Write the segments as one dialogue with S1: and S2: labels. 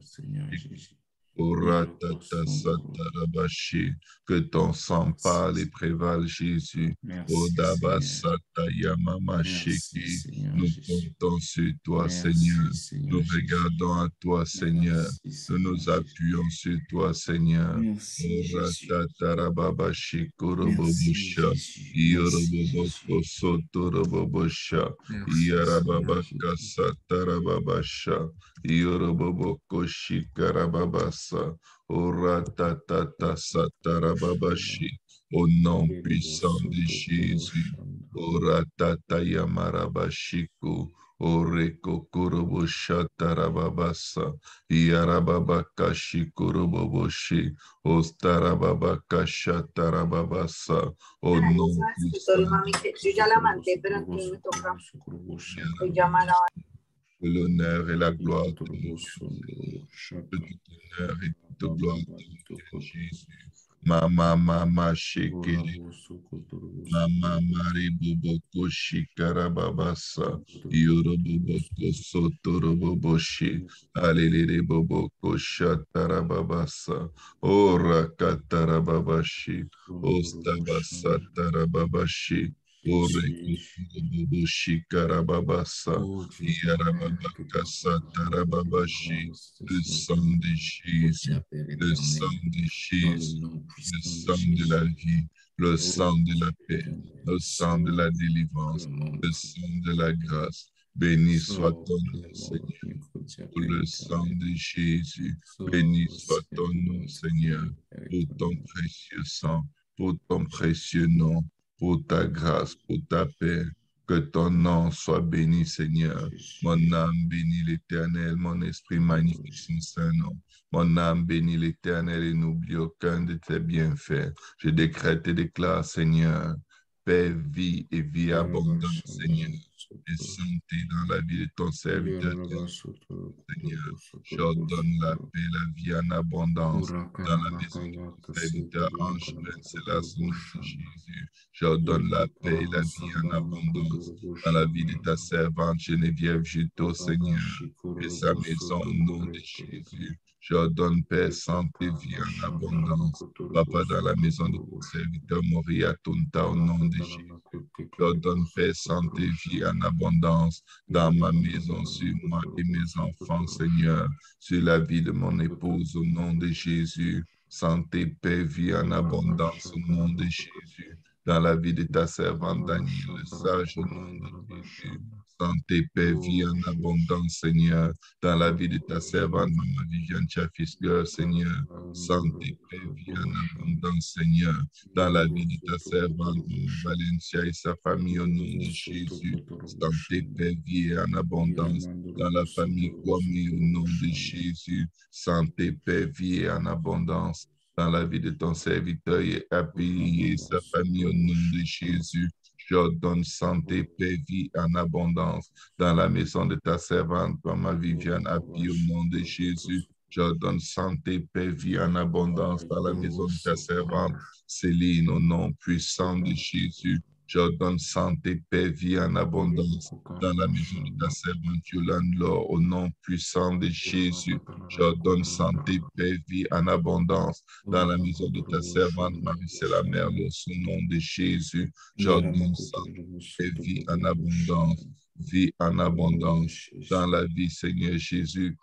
S1: Seigneur Jésus.
S2: Que ton sang parle et prévale, Jésus. Nous comptons sur toi, Seigneur. Nous regardons à toi, Seigneur. Nous nous appuyons sur toi, Seigneur.
S1: Merci, Jésus.
S2: Au nom puissant de Jésus. Oratata yamarabashiko. Oreko korobosha tarababasa. Yarababakashi koroboboshi. Ostarababakasha tarababasa. Au nom puissant de l'honneur et la gloire de l'honneur et de gloire de Jésus. Mama shekere. Mama mariboboko shikarababasa. Yoroboboko sotoroboboshi. Alelere boboko shatarababasa. Ora katarababashi. Ostabasa tarababashi. Ore kutuboboshi karababasa. Yarababakasa tarababashi. Le sang de Jésus. Le sang de Jésus. Le sang de la vie. Le sang de la paix, le sang de la délivrance, le sang de la grâce. Béni soit ton nom, Seigneur, pour le sang de Jésus. Béni soit ton nom, Seigneur, pour ton précieux sang, pour ton précieux nom, pour ta grâce, pour ta paix. Que ton nom soit béni, Seigneur. Mon âme bénit l'Éternel, mon esprit magnifique son saint nom. Mon âme bénit l'Éternel et n'oublie aucun de tes bienfaits. Je décrète et déclare, Seigneur, paix, vie et vie abondante, Seigneur, et santé dans la vie de ton serviteur. Seigneur, j'ordonne la paix, la vie en abondance dans la maison de ton serviteur Angelin, c'est la son nom de Jésus. J'ordonne la paix et la vie en abondance dans la vie de ta servante Geneviève Juteau, Seigneur, et sa maison au nom de Jésus. J'ordonne paix, santé, vie en abondance. Papa, dans la maison de ton serviteur Moria Tunta, au nom de Jésus. J'ordonne paix, santé, vie en abondance dans ma maison, sur moi et mes enfants, Seigneur, sur la vie de mon épouse, au nom de Jésus. Santé, paix, vie en abondance, au nom de Jésus. Dans la vie de ta servante Daniel, le sage, au nom de Jésus. Santé, paix, vie en abondance, Seigneur, dans la vie de ta servante, Maman Viviane Chafisger, Seigneur. Santé, paix, vie en abondance, Seigneur, dans la vie de ta servante, Maman Valencia et sa famille, au nom de Jésus. Santé, paix, vie en abondance, dans la famille Kwame, au nom de Jésus. Santé, paix, vie en abondance, dans la vie de ton serviteur et Appuyé et sa famille, au nom de Jésus. J'ordonne santé, paix, vie en abondance dans la maison de ta servante, Maman Viviane Appuyé, au nom de Jésus. J'ordonne santé, paix, vie en abondance dans la maison de ta servante Céline, au nom puissant de Jésus. J'ordonne santé, paix, vie en abondance dans la maison de ta servante Yolande Laure, au nom puissant de Jésus. J'ordonne santé, paix, vie en abondance dans la maison de ta servante Marie-Céla Merlot, au nom de Jésus. J'ordonne santé, paix, vie en abondance dans la vie, Seigneur Jésus.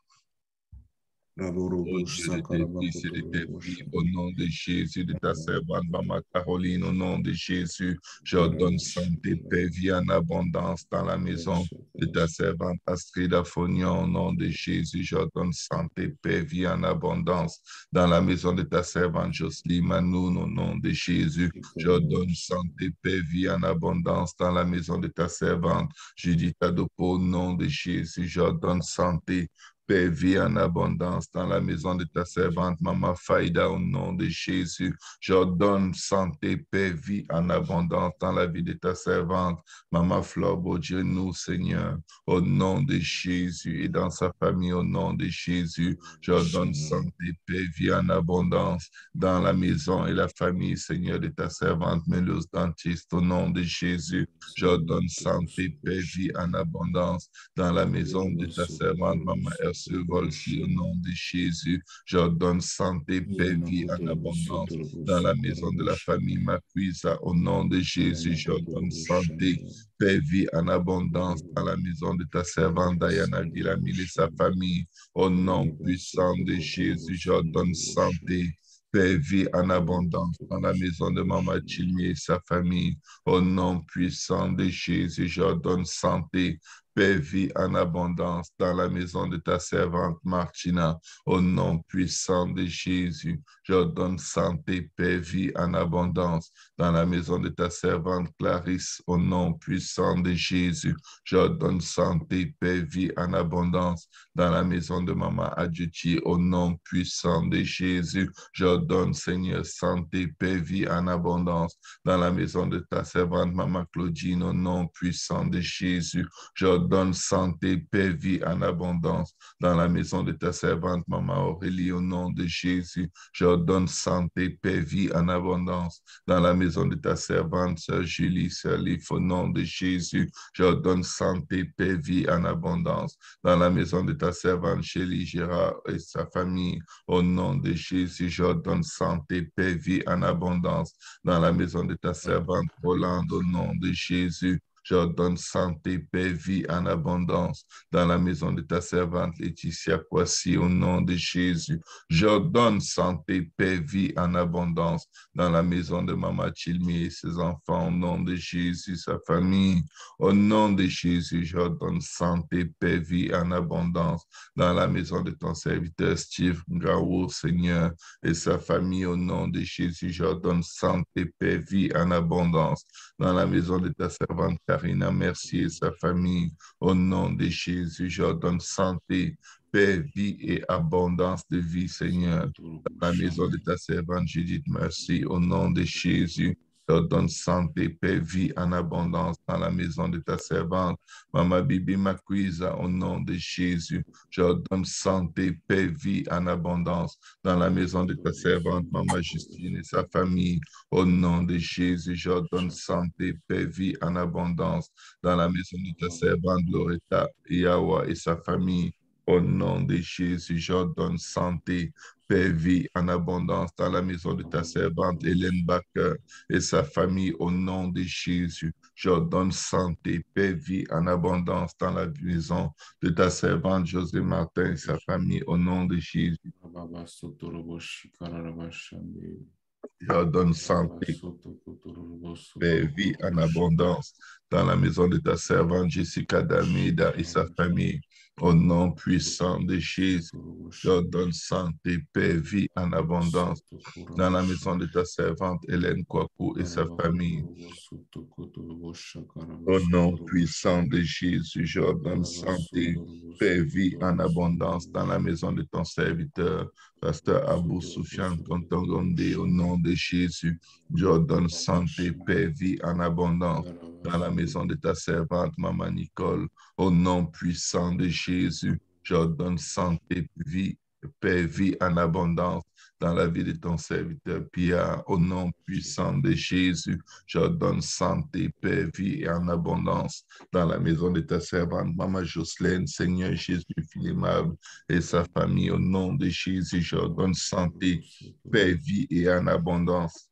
S2: Oh Dieu de tes fils et de tes filles, au nom de Jésus, de ta servante Maman Caroline, au nom de Jésus, j'ordonne santé, paix, vie en abondance dans la maison de ta servante Astrid Afognon, au nom de Jésus, j'ordonne santé, paix, vie en abondance dans la maison de ta servante Jocelyne Manoun, au nom de Jésus, j'ordonne santé, paix, vie en abondance dans la maison de ta servante Judith Adopo, au nom de Jésus, j'ordonne santé, paix, vie en abondance dans la maison de ta servante, Maman Faïda, au nom de Jésus. J'ordonne santé, paix, vie en abondance dans la vie de ta servante, Maman Flore Beaudieu-nous, Seigneur, au nom de Jésus et dans sa famille, au nom de Jésus. J'ordonne santé, paix, vie en abondance dans la maison et la famille, Seigneur, de ta servante, Mélos Dentiste, au nom de Jésus. J'ordonne santé, paix, vie en abondance dans la maison de ta servante, Maman Erceu Volsi, au nom de Jésus. J'ordonne santé, paix, vie en abondance dans la maison de la famille Macuisa, au nom de Jésus. J'ordonne santé, paix, vie en abondance dans la maison de ta servante, Diana Villamil et sa famille. Au nom puissant de Jésus, j'ordonne santé, paix, vie en abondance dans la maison de Maman Chilmi et sa famille. Au nom puissant de Jésus, j'ordonne santé, paix, vie en abondance dans la maison de ta servante Martina. Au nom puissant de Jésus, j'ordonne santé, paix, vie en abondance dans la maison de ta servante Clarisse. Au nom puissant de Jésus, j'ordonne santé, paix, vie en abondance dans la maison de Maman Adjuti. Au nom puissant de Jésus, j'ordonne, Seigneur, santé, paix, vie en abondance dans la maison de ta servante Maman Claudine. Au nom puissant de Jésus, j'ordonne santé, paix, vie en abondance dans la maison de ta servante Maman Aurélie. Au nom de Jésus, j'ordonne santé, paix, vie en abondance dans la maison de ta servante Sœur Julie, Sœur Lif. Au nom de Jésus, j'ordonne santé, paix, vie en abondance dans la maison de ta servante Chélie Gérard et sa famille. Au nom de Jésus, j'ordonne santé, paix, vie en abondance dans la maison de ta servante Rolande. Au nom de Jésus, j'ordonne santé, paix, vie en abondance dans la maison de ta servante Laetitia Kwasi. Au nom de Jésus, j'ordonne santé, paix, vie en abondance dans la maison de Maman Chilmi et ses enfants. Au nom de Jésus, sa famille. Au nom de Jésus, j'ordonne santé, paix, vie en abondance dans la maison de ton serviteur Steve Ngaou, Seigneur, et sa famille. Au nom de Jésus, j'ordonne santé, paix, vie en abondance dans la maison de ta servante Karina Mercier et sa famille. Au nom de Jésus, j'ordonne santé, paix, vie et abondance de vie, Seigneur, dans la maison de ta servante Judith Merci. Au nom de Jésus, j'ordonne santé, paix, vie en abondance dans la maison de ta servante Maman Bibi Macuisa. Au nom de Jésus, j'ordonne santé, paix, vie en abondance dans la maison de ta servante Maman Justine et sa famille. Au nom de Jésus, j'ordonne santé, paix, vie en abondance dans la maison de ta servante Loretta Yawa et sa famille. Au nom de Jésus, j'ordonne santé, paix, vie en abondance dans la maison de ta servante Hélène Baker et sa famille. Au nom de Jésus, j'ordonne santé, paix, vie en abondance dans la maison de ta servante José Martin et sa famille. Au nom de Jésus, j'ordonne santé, paix, vie en abondance dans la maison de ta servante Jessica D'Almeida et sa famille. Au nom puissant de Jésus, j'ordonne santé, paix, vie en abondance dans la maison de ta servante Hélène Kwaku et sa famille. Au nom puissant de Jésus, j'ordonne santé, paix, vie en abondance dans la maison de ton serviteur, Pasteur Abou Soufiane Kontongomde. Au nom de Jésus, j'ordonne santé, paix, vie en abondance dans la maison de ta servante, Maman Nicole. Au nom puissant de Jésus, j'ordonne santé, vie, paix, vie en abondance dans la vie de ton serviteur Pierre. Au nom puissant de Jésus, j'ordonne santé, paix, vie et en abondance dans la maison de ta servante, Maman Jocelyne, Seigneur Jésus, Philémable et sa famille. Au nom de Jésus, j'ordonne santé, paix, vie et en abondance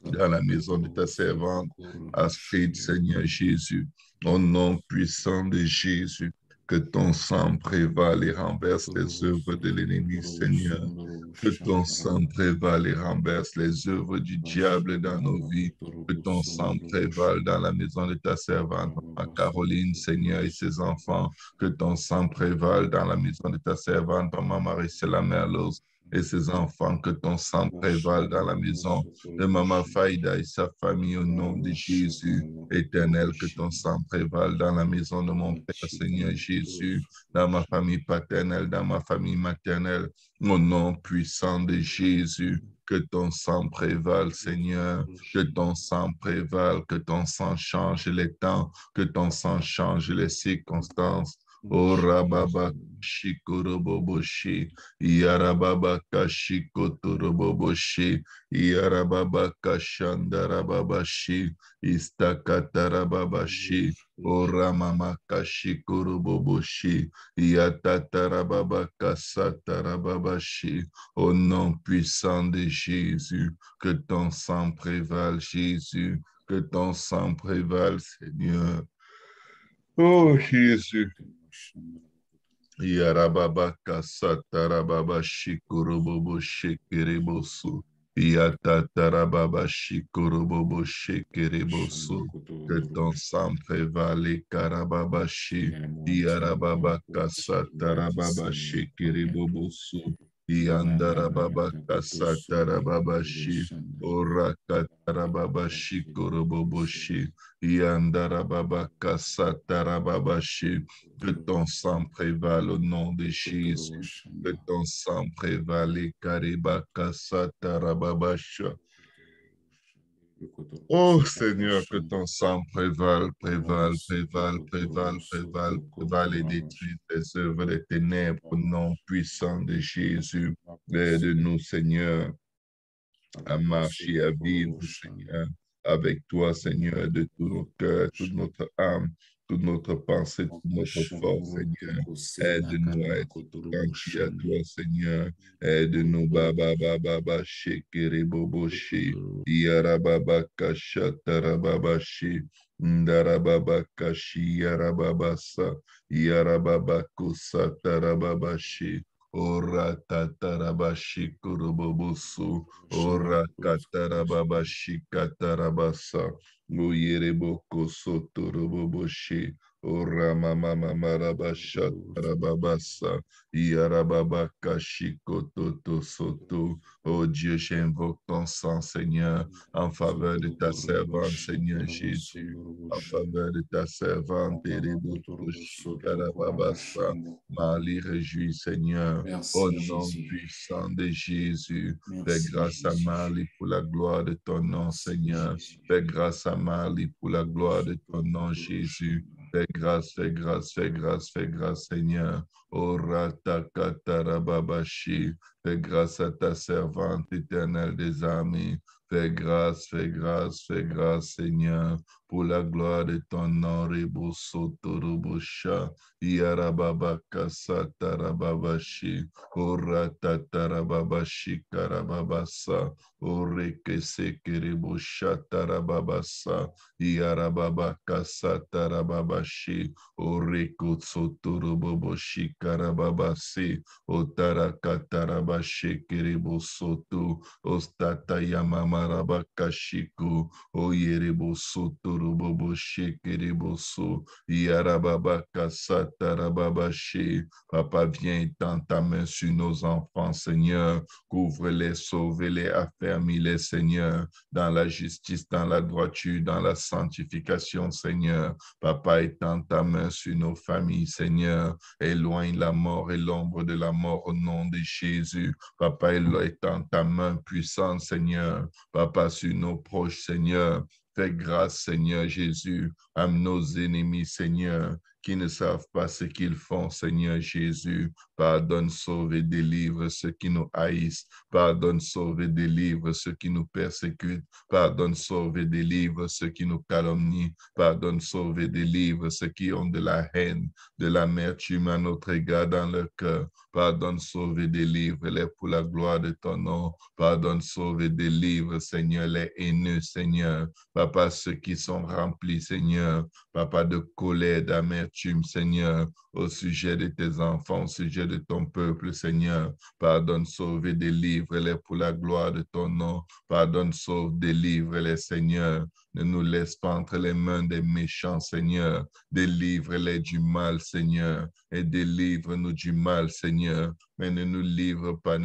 S2: dans la maison de ta servante, Astrid, Seigneur Jésus. Au nom puissant de Jésus, que ton sang prévale et renverse les œuvres de l'ennemi, Seigneur. Que ton sang prévale et renverse les œuvres du diable dans nos vies. Que ton sang prévale dans la maison de ta servante, Maman Caroline, Seigneur, et ses enfants. Que ton sang prévale dans la maison de ta servante, Maman Marie-Céla Merlos et ses enfants, que ton sang prévale dans la maison de Maman Faïda et sa famille au nom de Jésus. Éternel, que ton sang prévale dans la maison de mon Père, Seigneur Jésus, dans ma famille paternelle, dans ma famille maternelle, au nom puissant de Jésus. Que ton sang prévale, Seigneur, que ton sang prévale, que ton sang change les temps, que ton sang change les circonstances. Oh Rababa Shikoroboboshi, Yarababa Kashikotoroboboshi, Yarababa Kashandarababashi, Istakatarababashi, O Ramama Kashikoroboboshi, Yatatarababa Kasatarababashi, au nom puissant de Jésus, que ton sang prévale, Jésus, que ton sang prévale, Seigneur. Oh Jésus. Yarababa Kasatarababa Shikurobobo Shekeribosu. Yatatarababa Shikurobobo Shekeribosu. Que ton sang prévale, Karababashi. Yarababa Kasatarababa Shekeribosu. Yandarababa Kasatarababashi. Orakatarababashi Shikuroboboshi. Yandarababa Kasatarababashi. Que ton sang prévale au nom de Jésus. Que ton sang prévale, Karibaka Satarababasha. Oh Seigneur, que ton sang prévale, prévale, prévale, prévale, prévale, prévale et détruise les œuvres des ténèbres au nom puissant de Jésus. Aide-nous, Seigneur, à marcher, à vivre, Seigneur, avec toi, Seigneur, de tout notre cœur, toute notre âme, toute notre pensée, toute notre force, Seigneur. Aide-nous à être attentifs à toi, Seigneur. Aide-nous, Baba, Baba, Baba, Shekere, Bobo, She, Yarababa, Kasha, Tarababa, She, Ndarababa, Kashi, Yarababa, Sa, Yarababa, Kusa, Tarababa, She, Ora tatarabashi kurubobusu. Ora katarababashi katarabasa. Uyereboko soturuboboshi. Ora mama mamarabasha tarababasa. Yarababaka shikototo soto. Oh Dieu, j'invoque ton sang, Seigneur, en faveur de ta servante, Seigneur Jésus. En faveur de ta servante, Ereboko shikarababasa. Mali réjouis, Seigneur, au nom puissant de Jésus. Fais grâce à Mali pour la gloire de ton nom, Seigneur. Fais grâce à Mali pour la gloire de ton nom, Jésus. Fais grâce, fais grâce, fais grâce, fais grâce, Seigneur. Ora takatarababashi. Fais grâce à ta servante éternelle des armées. Fais grâce, fais grâce, fais grâce, Seigneur, pour la gloire de ton nom, Rebo Sotorobosha. Yarababa Satarababashi, Oratatarababashi Karababasa, Orekese Kerebosha Tarababasa, Yarababa Kasatarababashi, Orekotsoturuboboshi Karababasi, Otarakatarabashi Kerebosotu, Ostatayamamarabakashiku, Oyerebosoturuboboshi Kereboso, Yarababa Kasatarababashi. Papa, viens et tends ta main sur nos enfants, Seigneur. Couvre-les, sauve-les, affermis-les, Seigneur, dans la justice, dans la droiture, dans la sanctification, Seigneur. Papa, étends ta main sur nos familles, Seigneur. Éloigne la mort et l'ombre de la mort au nom de Jésus. Papa, étends ta main puissante, Seigneur. Papa, sur nos proches, Seigneur. Fais grâce, Seigneur Jésus, à nos ennemis, Seigneur, qui ne savent pas ce qu'ils font, Seigneur Jésus. Pardonne, sauve et délivre ceux qui nous haïssent. Pardonne, sauve et délivre ceux qui nous persécutent. Pardonne, sauve et délivre ceux qui nous calomnient. Pardonne, sauve et délivre ceux qui ont de la haine, de l'amertume à notre égard dans leur cœur. Pardonne, sauve et délivre-les pour la gloire de ton nom. Pardonne, sauve et délivre, Seigneur, les haineux, Seigneur. Papa, ceux qui sont remplis, Seigneur, Papa, de colère, d'amertume, Seigneur, au sujet de tes enfants, au sujet de ton peuple, Seigneur. Pardonne, sauve et délivre-les pour la gloire de ton nom. Pardonne, sauve, délivre-les, Seigneur. Ne nous laisse pas entre les mains des méchants, Seigneur. Délivre-les du mal, Seigneur, et délivre-nous du mal, Seigneur. mais ne nous livre pas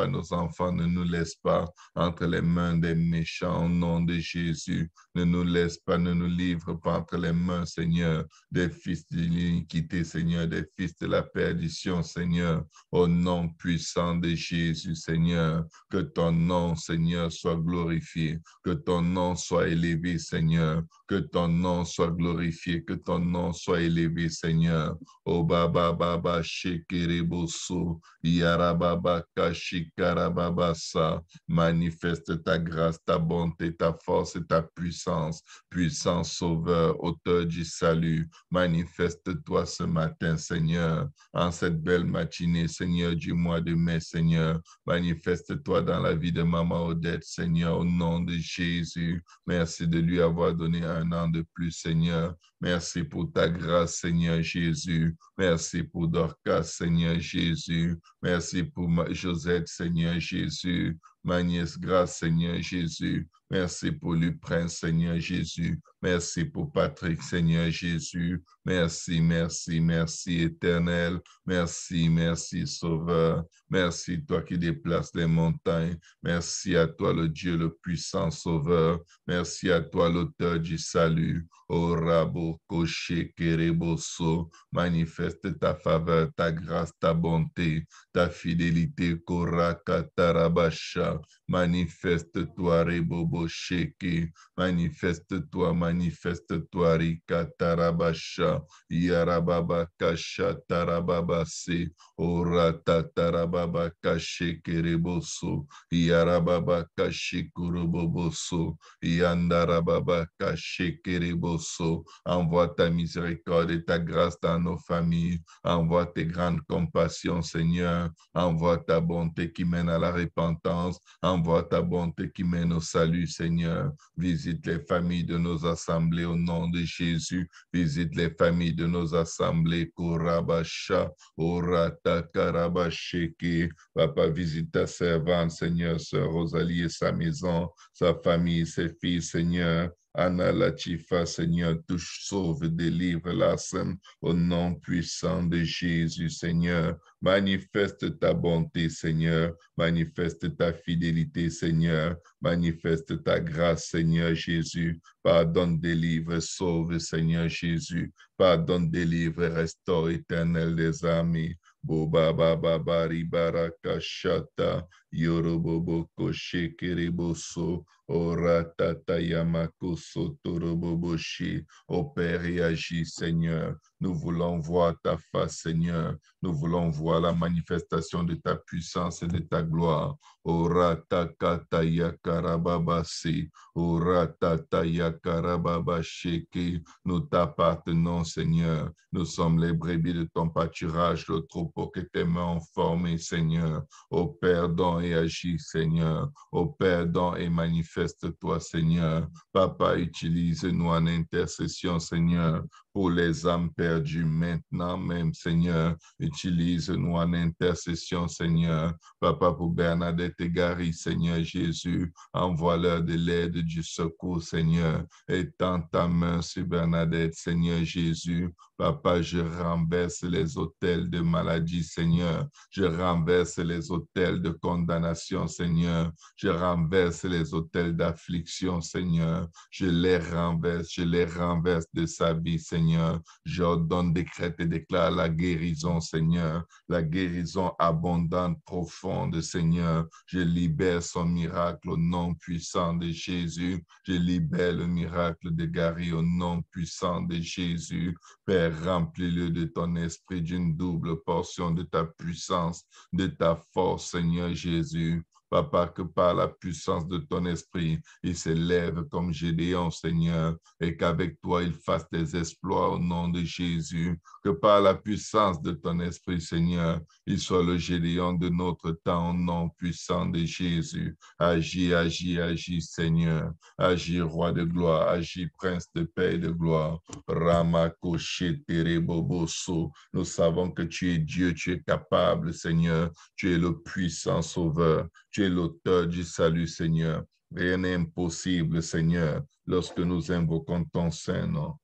S2: nos enfants, ne nous laisse pas entre les mains des méchants au nom de Jésus. Ne nous laisse pas, ne nous livre pas entre les mains, Seigneur, des fils de l'iniquité, Seigneur, des fils de la perdition, Seigneur, au nom puissant de Jésus, Seigneur. Que ton nom, Seigneur, soit glorifié, que ton nom soit élevé, Seigneur, que ton nom soit glorifié, que ton nom soit élevé, Seigneur. O Baba Baba Shekereboso, Yarababa Kashikarababasa, manifeste ta grâce, ta bonté, ta force et ta puissance, puissant Sauveur, auteur du salut. Manifeste-toi ce matin, Seigneur, en cette belle matinée, Seigneur, du mois de mai, Seigneur. Manifeste-toi dans la vie de Maman Odette, Seigneur, au nom de Jésus. Merci de lui avoir donné un an de plus, Seigneur. Merci pour ta grâce, Seigneur Jésus. Merci pour Dorcas, Seigneur Jésus. Merci pour Josette, Seigneur Jésus. Ma nièce grâce, Seigneur Jésus. Merci pour le prince, Seigneur Jésus. Merci pour Patrick, Seigneur Jésus. Merci, merci, merci, Éternel. Merci, merci, Sauveur. Merci, toi qui déplaces les montagnes. Merci à toi, le Dieu le puissant Sauveur. Merci à toi, l'auteur du salut. O Rabo Koshe Kereboso, manifeste ta faveur, ta grâce, ta bonté, ta fidélité, Koraka Tarabasha. Manifeste-toi, Rebobo Sheke. Manifeste-toi, manifeste-toi, Rika Tarabasha. Yarababa Kasha Tarababase. Orata Tarababa Kashe Kereboso. Yarababa Kashe Kuroboboso. Yandarababa Kashe Kereboso. Envoie ta miséricorde et ta grâce dans nos familles. Envoie tes grandes compassions, Seigneur. Envoie ta bonté qui mène à la repentance. Envoie ta bonté qui mène au salut, Seigneur. Visite les familles de nos assemblées au nom de Jésus. Visite les familles de nos assemblées. Korabasha, Orata Karabasheke. Papa, visite ta servante, Seigneur, sœur Rosalie et sa maison, sa famille, ses filles, Seigneur. Anna Latifa, Seigneur, touche, sauve, délivre la scène au nom puissant de Jésus, Seigneur. Manifeste ta bonté, Seigneur. Manifeste ta fidélité, Seigneur. Manifeste ta grâce, Seigneur Jésus. Pardonne, délivre, sauve, Seigneur Jésus. Pardonne, délivre, restaure, Éternel des armées. Boba baba bari baraka shata yorobobo koshe kereboso oratata yamako sotoroboboshi. Ô Père, et agis, Seigneur. Nous voulons voir ta face, Seigneur. Nous voulons voir la manifestation de ta puissance et de ta gloire. Orataka yakarababasi. Oratata yakarababasheke. Nous t'appartenons, Seigneur. Nous sommes les brebis de ton pâturage, le troupeau que tes mains ont formé, Seigneur. Ô Père, don et agis, Seigneur. Ô Père, don et manifeste-toi, Seigneur. Papa, utilise-nous en intercession, Seigneur, pour les âmes perdues maintenant même, Seigneur. Utilise-nous en intercession, Seigneur. Papa, pour Bernadette et Gary, Seigneur Jésus, envoie-leur de l'aide, du secours, Seigneur. Étends ta main sur Bernadette, Seigneur Jésus. Papa, je renverse les autels de maladie, Seigneur. Je renverse les autels de condamnation, Seigneur. Je renverse les autels d'affliction, Seigneur. Je les renverse de sa vie, Seigneur. J'ordonne, décrète et déclare la guérison, Seigneur. La guérison abondante, profonde, Seigneur. Je libère son miracle au nom puissant de Jésus. Je libère le miracle de Gary au nom puissant de Jésus. Père, remplis-le de ton esprit, d'une double portion de ta puissance, de ta force, Seigneur Jésus. Papa, que par la puissance de ton esprit, il s'élève comme Gédéon, Seigneur, et qu'avec toi, il fasse des exploits au nom de Jésus. Que par la puissance de ton esprit, Seigneur, il soit le Gédéon de notre temps au nom puissant de Jésus. Agis, agis, agis, Seigneur. Agis, Roi de gloire. Agis, Prince de paix et de gloire. Ramakoshe Tereboboso. Nous savons que tu es Dieu, tu es capable, Seigneur. Tu es le puissant Sauveur. Tu es l'auteur du salut, Seigneur. Rien n'est impossible, Seigneur, lorsque nous invoquons ton Saint-Nom.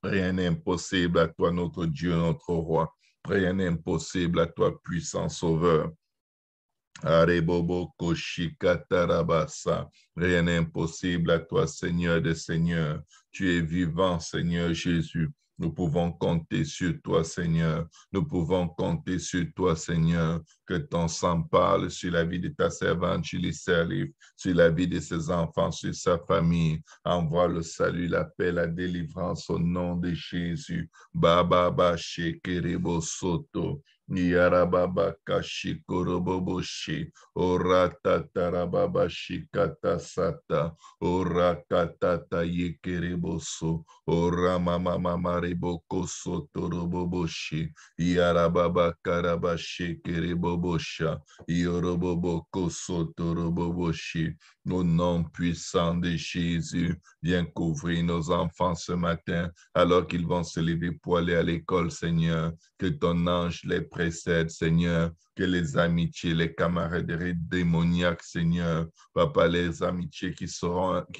S2: Rien n'est impossible à toi, notre Dieu, notre roi. Rien n'est impossible à toi, puissant Sauveur. Arebobo Koshikatarabasa. Rien n'est impossible à toi, Seigneur des Seigneurs. Tu es vivant, Seigneur Jésus. Nous pouvons compter sur toi, Seigneur. Nous pouvons compter sur toi, Seigneur. Que ton sang parle sur la vie de ta servante, Julie Serlif, sur la vie de ses enfants, sur sa famille. Envoie le salut, la paix, la délivrance au nom de Jésus. Baba Shekerebo Soto. Yarababa Kashikoroboboshi, Orata Tarababa Shikata Sata, Orakatata Yekereboso, Oramama Mariboko Sotoroboboshi, Yarababa Karabashi Kerebobosha, Yoroboboko Sotoroboboshi. Au nom puissant de Jésus, viens couvrir nos enfants ce matin alors qu'ils vont se lever pour aller à l'école, Seigneur. Que ton ange les précède, Seigneur. Que les amitiés, les camaraderies démoniaques, Seigneur. Papa, les amitiés qui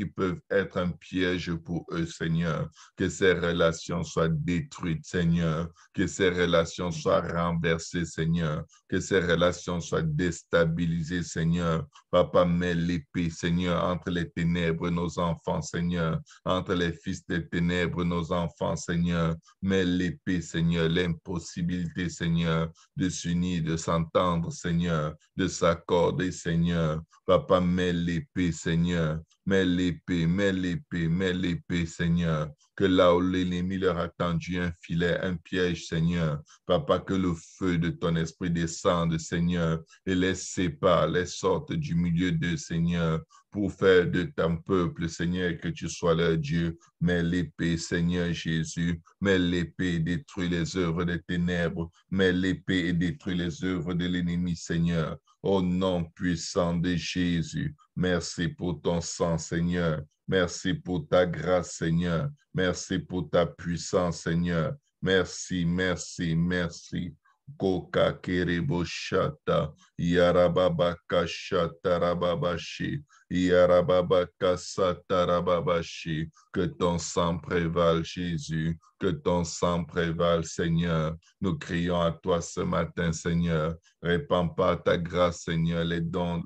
S2: peuvent être un piège pour eux, Seigneur. Que ces relations soient détruites, Seigneur. Que ces relations soient renversées, Seigneur. Que ces relations soient déstabilisées, Seigneur. Papa, mets l'épée, Seigneur, entre les ténèbres, nos enfants, Seigneur. Entre les fils des ténèbres, nos enfants, Seigneur. Mets l'épée, Seigneur, l'impossibilité, Seigneur, de s'unir, de s'entendre, Seigneur, de s'accorder, Seigneur. Papa, mets l'épée, Seigneur. Mets l'épée, mets l'épée, mets l'épée, Seigneur. Que là où l'ennemi leur a tendu un filet, un piège, Seigneur. Papa, que le feu de ton esprit descende, Seigneur, et les sépare, les sorte du milieu d'eux, Seigneur, pour faire de ton peuple, Seigneur, que tu sois leur Dieu. Mets l'épée, Seigneur Jésus. Mets l'épée et détruis les œuvres des ténèbres. Mets l'épée et détruis les œuvres de l'ennemi, Seigneur. Au nom puissant de Jésus, merci pour ton sang, Seigneur. Merci pour ta grâce, Seigneur. Merci pour ta puissance, Seigneur. Merci, merci, merci. Koka kerebo shata, yarababa kashata rababashi, yarababa kasata rababashi. Que ton sang prévale, Jésus. Que ton sang prévale, Seigneur. Nous crions à toi ce matin, Seigneur. Répands par ta grâce, Seigneur, le don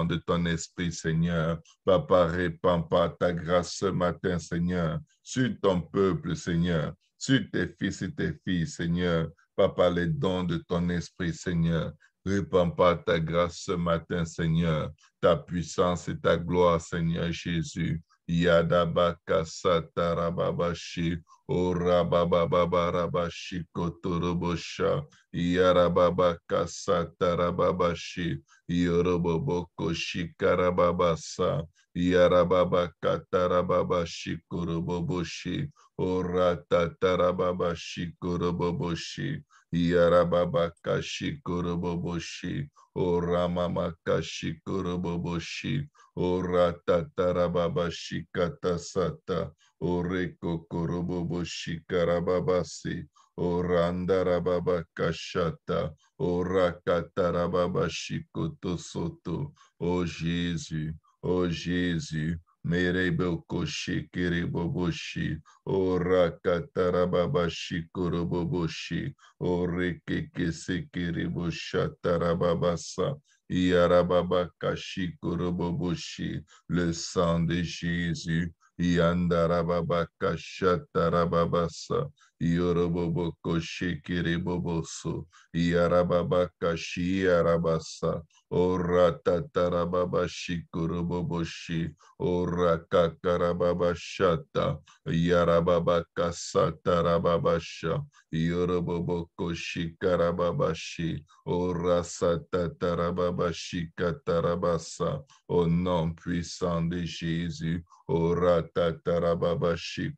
S2: de ton esprit, Seigneur. Papa, répands par ta grâce ce matin, Seigneur, sur ton peuple, Seigneur, sur tes fils et tes filles, Seigneur. Papa, les dons de ton esprit, Seigneur. Répands par ta grâce ce matin, Seigneur, ta puissance et ta gloire, Seigneur Jésus. Yadabaka satarababashi, orabababarabashi kotorobosha, yarababaka satarababashi, yoroboboko shikarababasa, yarababaka tarababashi koroboboshi, oratarababashi koroboboshi, yarababaka shikoroboboshi, oramamaka shikoroboboshi, Oratatarababashikatasata, Orekokoroboboshikarababasi, Orandarababakashata, Orakatarababashikotosoto. Oh Jésus, oh Jésus, Merebokoshikereboboshi, Orakatarababashi, Orekekesekereboshatarababasa. Yarababakashikoroboboshi, le sang de Jésus. Yandarababakashatarababasa, Yorobobokoshikereboboso, Yarababakashi yarabasa, Oratatarababashikoroboboshi, Orakakarababashata, Yarababakasatarababasha, Yorobobokoshikarabbashi, Orasatatarababashikatarabasa, au nom puissant de Jésus, Oratatarababashi,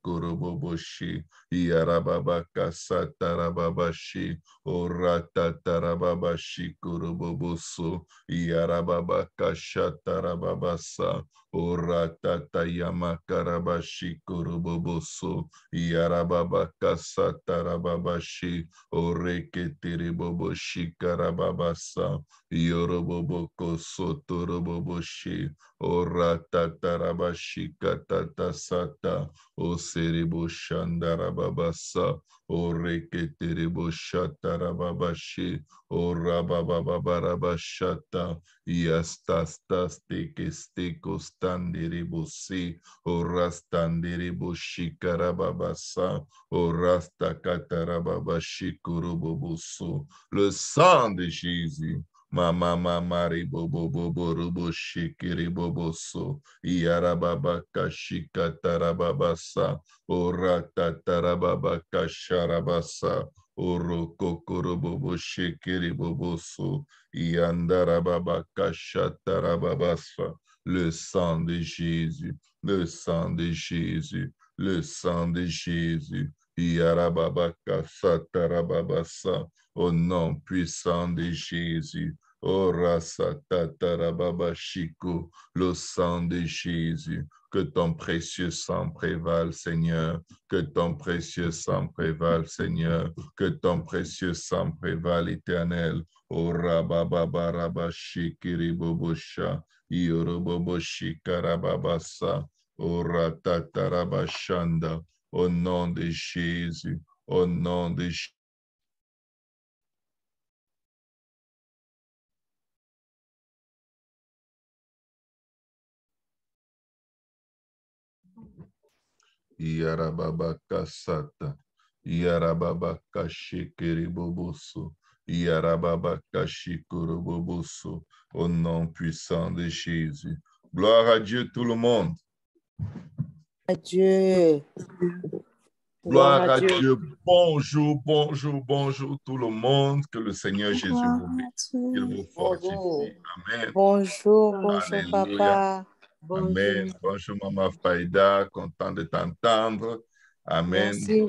S2: Yarababakasatarababashi, Oratatarababashi, Yarababakashatarababasa, Oratata Yamakarabashi Kuruboboso. Yarababakasa Tarababashi. Oreketeriboboshi Karababasa. Yoroboboko Sotoroboboshi. Oratarabashi Katata Sata. Oserebo Shandarababasa. Oreketerebo Shatarababashi. Orabababarabashata. Yastastas tekesteko standerebosi. Orastandereboshi karababasa. Orastakatarababashikuruboboso. Le sang de Jésus. Mama mamari bobo bobo robo shikiri boboso. Yarababa shikatarababasa. Oratatarababa sharabasa. Orokokoro bobo shikiri boboso. Yandarababa kashatarababasa. Le sang de Jésus. Le sang de Jésus. Le sang de Jésus. Yarababa kasatarababasa. Au nom puissant de Jésus. Oh, Rasatatarababashiko, le sang de Jésus. Que ton précieux sang prévale, Seigneur. Que ton précieux sang prévale, Seigneur. Que ton précieux sang prévale, Éternel. Oh, Rabababarabashikiribobosha. Ioroboboshikarababasa. Oh, Ratatarabashanda. Au nom de Jésus. Au nom de Jésus. Yarababa sata, Yarababa kashikiriboboso, Yarababa kashikuruboboso, au nom puissant de Jésus. Gloire à Dieu tout le monde.
S3: Adieu.
S2: Gloire à Dieu. Bonjour, bonjour, bonjour tout le monde. Que le Seigneur Jésus vous bénisse. Qu'il vous fortifie. Amen.
S3: Bonjour, bonjour
S2: Alléluia.
S3: papa.
S2: Amen. Bonjour Maman Faïda, content de t'entendre. Amen.
S3: Merci.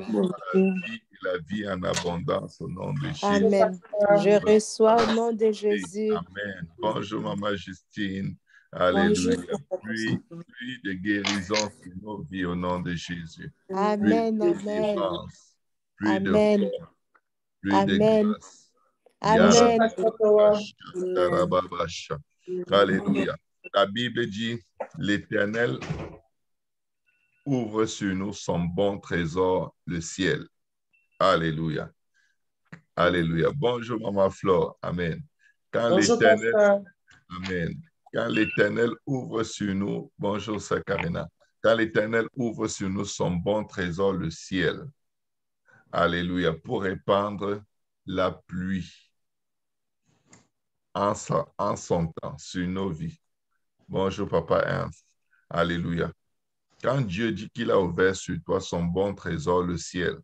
S2: La vie en abondance au nom de Jésus.
S3: Amen. Je reçois au nom de Jésus.
S2: Amen. Bonjour Maman Justine. Alléluia. Pluie de guérison sur nos vies au nom de Jésus.
S3: Amen,
S2: Pluie de
S3: amen.
S2: délivrance, pluie
S3: Amen.
S2: de force, pluie de
S3: Amen.
S2: grâce.
S3: Amen.
S2: Alléluia. La Bible dit, l'Éternel ouvre sur nous son bon trésor, le ciel. Alléluia. Alléluia. Bonjour, Maman Flore. Amen. Quand l'Éternel, Amen. Quand l'Éternel ouvre sur nous, bonjour, Sakarina. Quand l'Éternel ouvre sur nous son bon trésor, le ciel. Alléluia. Pour répandre la pluie en son temps sur nos vies. Bonjour, Papa Ernst. Alléluia. Quand Dieu dit qu'il a ouvert sur toi son bon trésor, le ciel,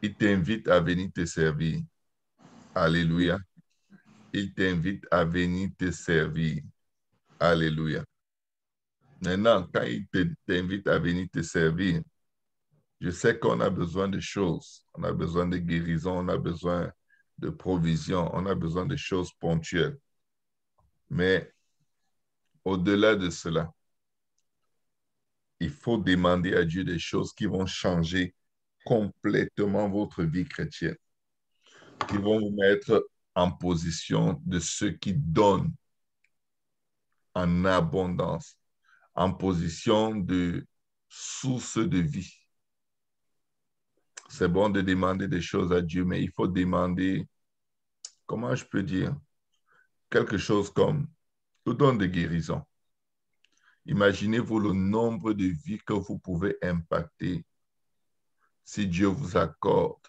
S2: il t'invite à venir te servir. Alléluia. Il t'invite à venir te servir. Alléluia. Maintenant, quand il t'invite à venir te servir, je sais qu'on a besoin de choses. On a besoin de guérison, on a besoin de provision, on a besoin de choses ponctuelles. Mais au-delà de cela, il faut demander à Dieu des choses qui vont changer complètement votre vie chrétienne, qui vont vous mettre en position de ceux qui donnent en abondance, en position de source de vie. C'est bon de demander des choses à Dieu, mais il faut demander, comment je peux dire, quelque chose comme le don de guérison. Imaginez-vous le nombre de vies que vous pouvez impacter si Dieu vous accorde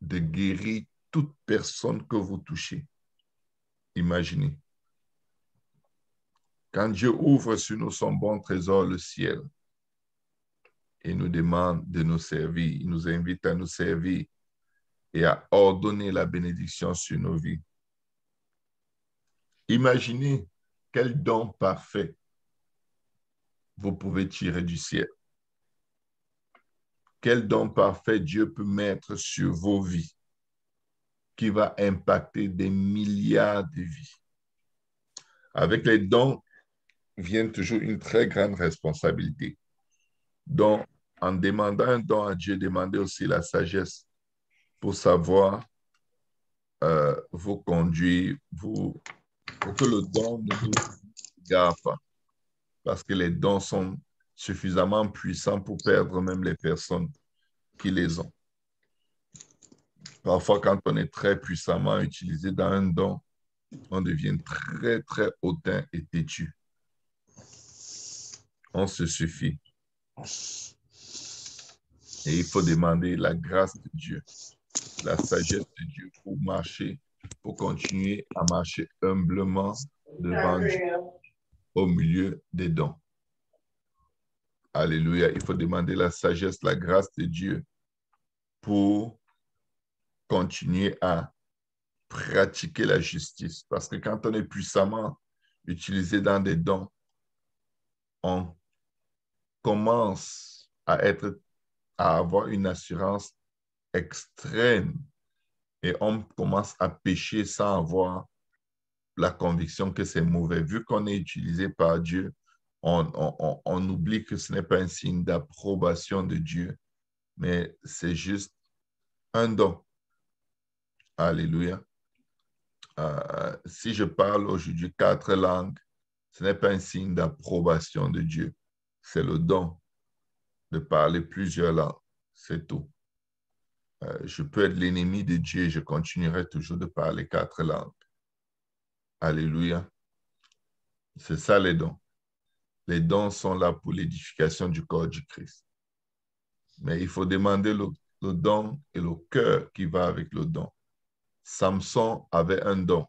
S2: de guérir toute personne que vous touchez. Imaginez. Quand Dieu ouvre sur nous son bon trésor, le ciel, et nous demande de nous servir, il nous invite à nous servir et à ordonner la bénédiction sur nos vies. Imaginez quel don parfait vous pouvez tirer du ciel. Quel don parfait Dieu peut mettre sur vos vies qui va impacter des milliards de vies. Avec les dons vient toujours une très grande responsabilité. Donc, en demandant un don à Dieu, demandez aussi la sagesse pour savoir vous conduire, pour que le don ne vous égare pas. Parce que les dons sont suffisamment puissants pour perdre même les personnes qui les ont. Parfois, quand on est très puissamment utilisé dans un don, on devient très, très hautain et têtu. On se suffit. Et il faut demander la grâce de Dieu, la sagesse de Dieu pour marcher, pour continuer à marcher humblement devant Dieu au milieu des dons. Alléluia. Il faut demander la sagesse, la grâce de Dieu pour continuer à pratiquer la justice. Parce que quand on est puissamment utilisé dans des dons, on commence à avoir une assurance extrême et on commence à pécher sans avoir la conviction que c'est mauvais. Vu qu'on est utilisé par Dieu, on oublie que ce n'est pas un signe d'approbation de Dieu, mais c'est juste un don. Alléluia. Si je parle aujourd'hui 4 langues, ce n'est pas un signe d'approbation de Dieu. C'est le don de parler plusieurs langues. C'est tout. Je peux être l'ennemi de Dieu et je continuerai toujours de parler 4 langues. Alléluia. C'est ça les dons. Les dons sont là pour l'édification du corps du Christ. Mais il faut demander le don et le cœur qui va avec le don. Samson avait un don,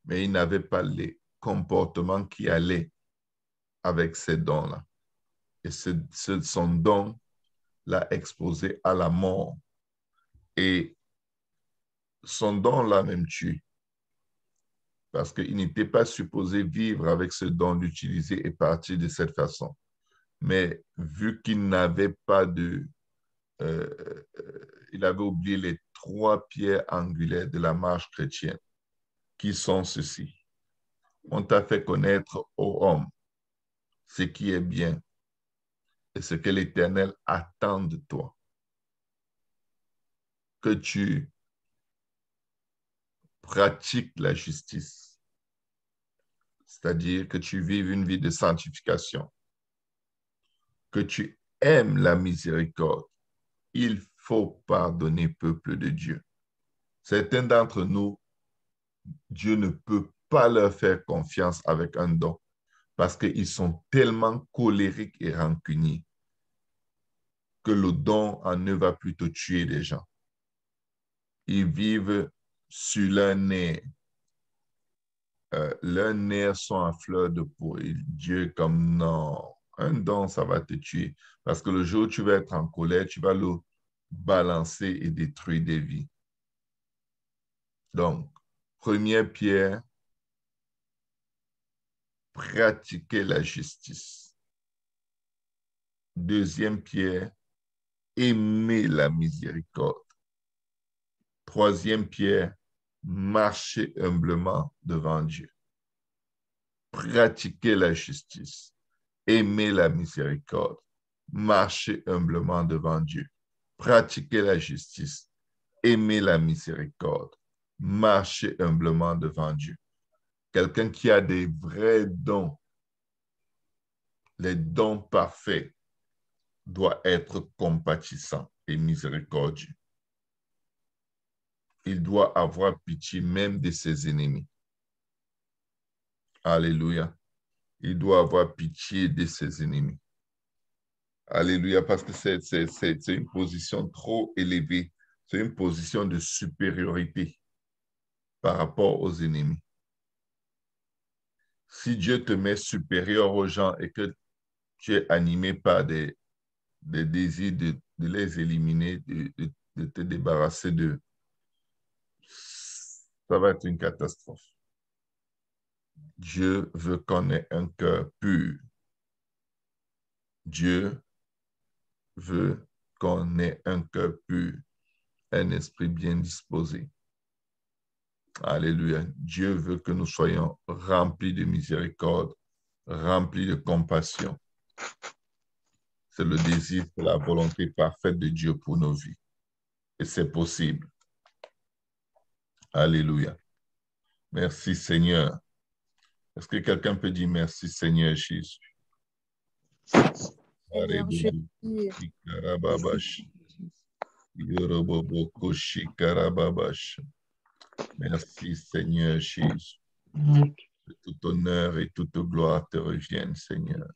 S2: mais il n'avait pas les comportements qui allaient avec ces dons-là. Et son don l'a exposé à la mort. Et son don l'a même tué. Parce qu'il n'était pas supposé vivre avec ce don, l'utiliser et partir de cette façon. Mais vu qu'il n'avait pas il avait oublié les 3 pierres angulaires de la marche chrétienne, qui sont ceci. On t'a fait connaître, ô homme, ce qui est bien et ce que l'Éternel attend de toi. Que tu pratiques la justice, c'est-à-dire que tu vives une vie de sanctification, que tu aimes la miséricorde. Il faut pardonner, peuple de Dieu. Certains d'entre nous, Dieu ne peut pas leur faire confiance avec un don parce qu'ils sont tellement colériques et rancuniers que le don en eux va plutôt tuer les gens. Ils vivent sur leur nerf. Leurs nerfs sont à fleur de peau. Et Dieu comme non, un don, ça va te tuer. Parce que le jour où tu vas être en colère, tu vas le balancer et détruire des vies. Donc, première pierre, pratiquer la justice. Deuxième pierre, aimer la miséricorde. Troisième pierre, marcher humblement devant Dieu. Pratiquer la justice. Aimer la miséricorde. Marcher humblement devant Dieu. Pratiquer la justice. Aimer la miséricorde. Marcher humblement devant Dieu. Quelqu'un qui a des vrais dons, les dons parfaits, doit être compatissant et miséricordieux. Il doit avoir pitié même de ses ennemis. Alléluia. Il doit avoir pitié de ses ennemis. Alléluia, parce que c'est une position trop élevée. C'est une position de supériorité par rapport aux ennemis. Si Dieu te met supérieur aux gens et que tu es animé par des désirs de les éliminer, de te débarrasser d'eux, ça va être une catastrophe. Dieu veut qu'on ait un cœur pur. Dieu veut qu'on ait un cœur pur, un esprit bien disposé. Alléluia. Dieu veut que nous soyons remplis de miséricorde rempli de compassion. C'est le désir, c'est la volonté parfaite de Dieu pour nos vies. Et c'est possible. Alléluia. Merci Seigneur. Est-ce que quelqu'un peut dire merci Seigneur Jésus?
S3: Seigneur Jésus.
S2: Merci Seigneur Jésus. Que tout honneur et toute gloire te reviennent, Seigneur.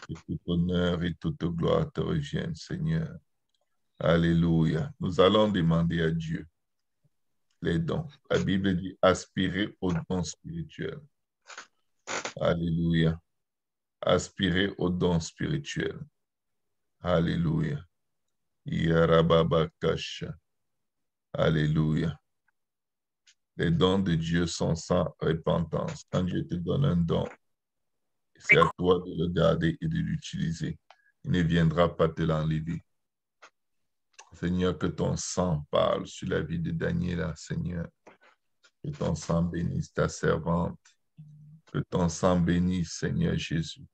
S2: Que tout honneur et toute gloire te reviennent, Seigneur. Alléluia. Nous allons demander à Dieu les dons. La Bible dit aspirer aux dons spirituels. Alléluia. Aspirer aux dons spirituels. Alléluia. Yarababakasha. Alléluia. Les dons de Dieu sont sans repentance. Quand Dieu te donne un don, c'est à toi de le garder et de l'utiliser. Il ne viendra pas te l'enlever. Seigneur, que ton sang parle sur la vie de Daniela, Seigneur. Que ton sang bénisse ta servante. Que ton sang bénisse, Seigneur Jésus.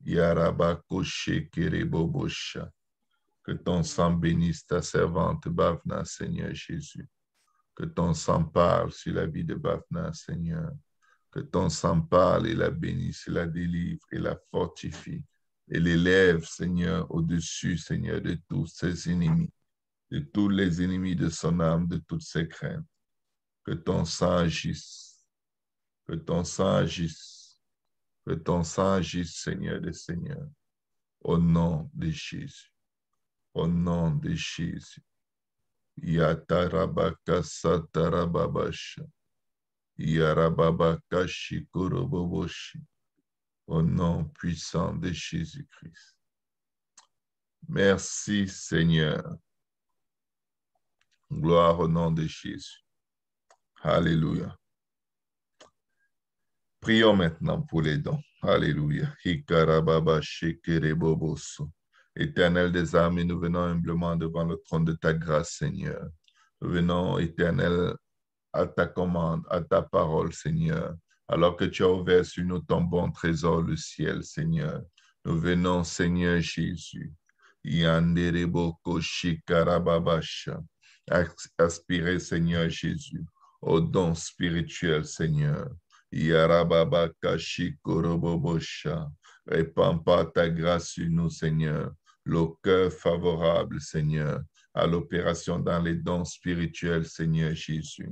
S2: Yarabakoshe kerebobosha. Que ton sang bénisse ta servante Bhavna, Seigneur Jésus. Que ton sang parle sur la vie de Bhavna, Seigneur. Que ton sang parle et la bénisse, et la délivre, et la fortifie. Et l'élève, Seigneur, au-dessus, Seigneur, de tous ses ennemis. De tous les ennemis de son âme, de toutes ses craintes. Que ton sang agisse. Que ton sang agisse. Que ton sang agisse, Seigneur des Seigneurs. Au nom de Jésus. Au nom de Jésus. Yatarabaka satarababasha. Yarababaka shikoroboboshi. Au nom puissant de Jésus-Christ. Merci Seigneur. Gloire au nom de Jésus. Alléluia. Prions maintenant pour les dons. Alléluia. Éternel des armées, nous venons humblement devant le trône de ta grâce, Seigneur. Nous venons, Éternel, à ta commande, à ta parole, Seigneur. Alors que tu as ouvert sur nous ton bon trésor, le ciel, Seigneur. Nous venons, Seigneur Jésus. Aspirer, Seigneur Jésus, aux dons spirituels, Seigneur. Répands par ta grâce sur nous, Seigneur. Le cœur favorable, Seigneur, à l'opération dans les dons spirituels, Seigneur Jésus.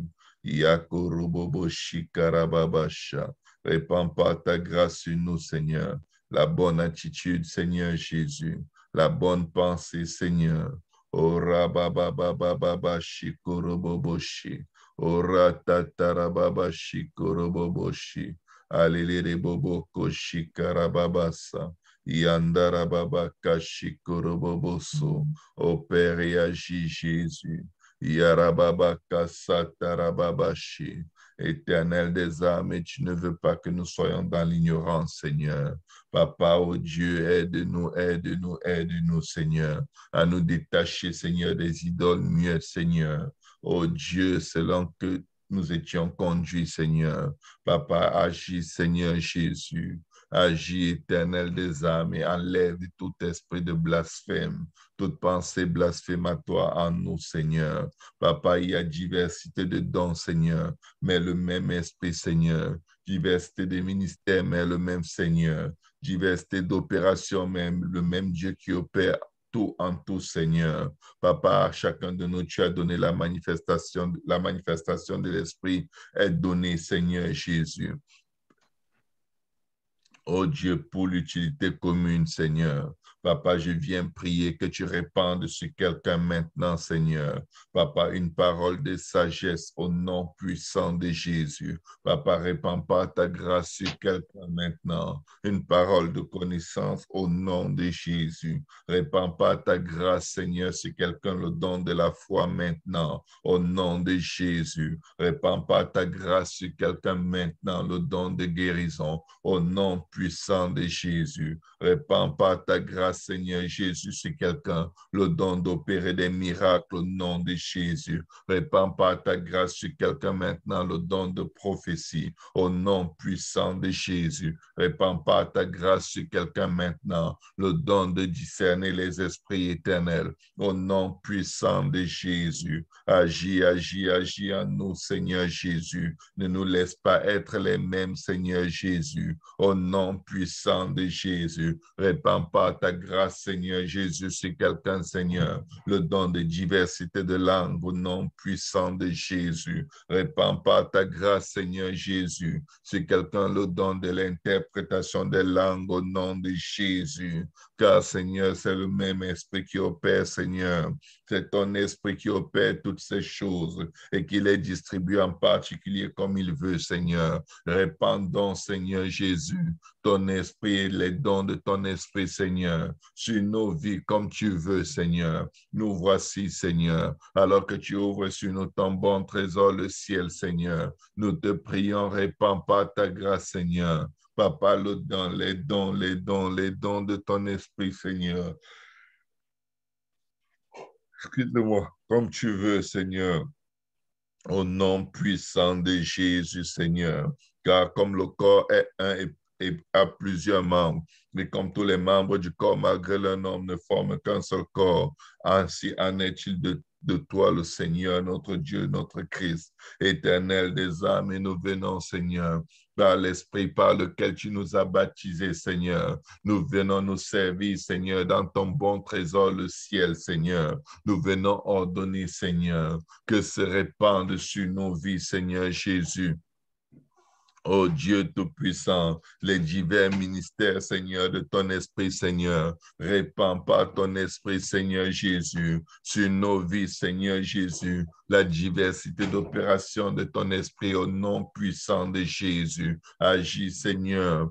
S2: Répands par ta grâce sur nous, Seigneur. La bonne attitude, Seigneur Jésus. La bonne pensée, Seigneur. Ora baba baba baba shikoroboboshi. Ora tatarababa shikoroboboshi. Alelere boboko shikarababasa. Yandara baba kashikoroboboso. Opère et agis Jésus. Yarababa kasatarababashi. Éternel des âmes, tu ne veux pas que nous soyons dans l'ignorance, Seigneur. Papa, oh Dieu, aide-nous, aide-nous, aide-nous, Seigneur, à nous détacher, Seigneur, des idoles muettes, Seigneur. Oh Dieu, selon que nous étions conduits, Seigneur. Papa, agis, Seigneur Jésus. Agis, Éternel des âmes, et enlève tout esprit de blasphème, toute pensée blasphématoire en nous, Seigneur. Papa, il y a diversité de dons, Seigneur, mais le même esprit, Seigneur. Diversité de ministères, mais le même Seigneur. Diversité d'opérations, même le même Dieu qui opère tout en tout, Seigneur. Papa, à chacun de nous, tu as donné la manifestation de l'Esprit est donnée, Seigneur Jésus. Oh Dieu, pour l'utilité commune, Seigneur. Papa, je viens prier que tu répandes sur quelqu'un maintenant, Seigneur. Papa, une parole de sagesse au nom puissant de Jésus. Papa, répands pas ta grâce sur quelqu'un maintenant. Une parole de connaissance au nom de Jésus. Répands pas ta grâce, Seigneur, sur quelqu'un, le don de la foi maintenant, au nom de Jésus. Répands pas ta grâce sur quelqu'un maintenant, le don de guérison, au nom puissant de Jésus. Répands pas ta grâce grâce, Seigneur Jésus, sur quelqu'un, le don d'opérer des miracles au nom de Jésus. Répands par ta grâce sur quelqu'un maintenant, le don de prophétie, au nom puissant de Jésus. Répands par ta grâce sur quelqu'un maintenant, le don de discerner les esprits éternels, au nom puissant de Jésus. Agis, agis, agis en nous, Seigneur Jésus. Ne nous laisse pas être les mêmes, Seigneur Jésus. Au nom puissant de Jésus, répands par ta grâce, Seigneur Jésus, sur quelqu'un, Seigneur, le don de diversité de langues, au nom puissant de Jésus. Répands par ta grâce, Seigneur Jésus, sur quelqu'un, le don de l'interprétation des langues, au nom de Jésus. Car, Seigneur, c'est le même esprit qui opère, Seigneur. C'est ton esprit qui opère toutes ces choses et qui les distribue en particulier comme il veut, Seigneur. Répandons, Seigneur Jésus, ton esprit et les dons de ton esprit, Seigneur, sur nos vies comme tu veux, Seigneur. Nous voici, Seigneur, alors que tu ouvres sur nous ton bon trésor, le ciel, Seigneur. Nous te prions, répands par ta grâce, Seigneur. Papa, le don, les dons, les dons, les dons de ton esprit, Seigneur. Excuse-moi, comme tu veux, Seigneur. Au nom puissant de Jésus, Seigneur. Car comme le corps est un et a plusieurs membres, mais comme tous les membres du corps, malgré leur nombre, ne forment qu'un seul corps, ainsi en est-il de toi, le Seigneur, notre Dieu, notre Christ, éternel des âmes, et nous venons, Seigneur, par l'Esprit par lequel tu nous as baptisés, Seigneur. Nous venons nous servir, Seigneur, dans ton bon trésor, le ciel, Seigneur. Nous venons ordonner, Seigneur, que se répandent sur nos vies, Seigneur Jésus. Oh Dieu Tout-Puissant, les divers ministères, Seigneur, de ton Esprit, Seigneur, répands par ton Esprit, Seigneur Jésus, sur nos vies, Seigneur Jésus, la diversité d'opérations de ton Esprit au nom puissant de Jésus. Agis, Seigneur,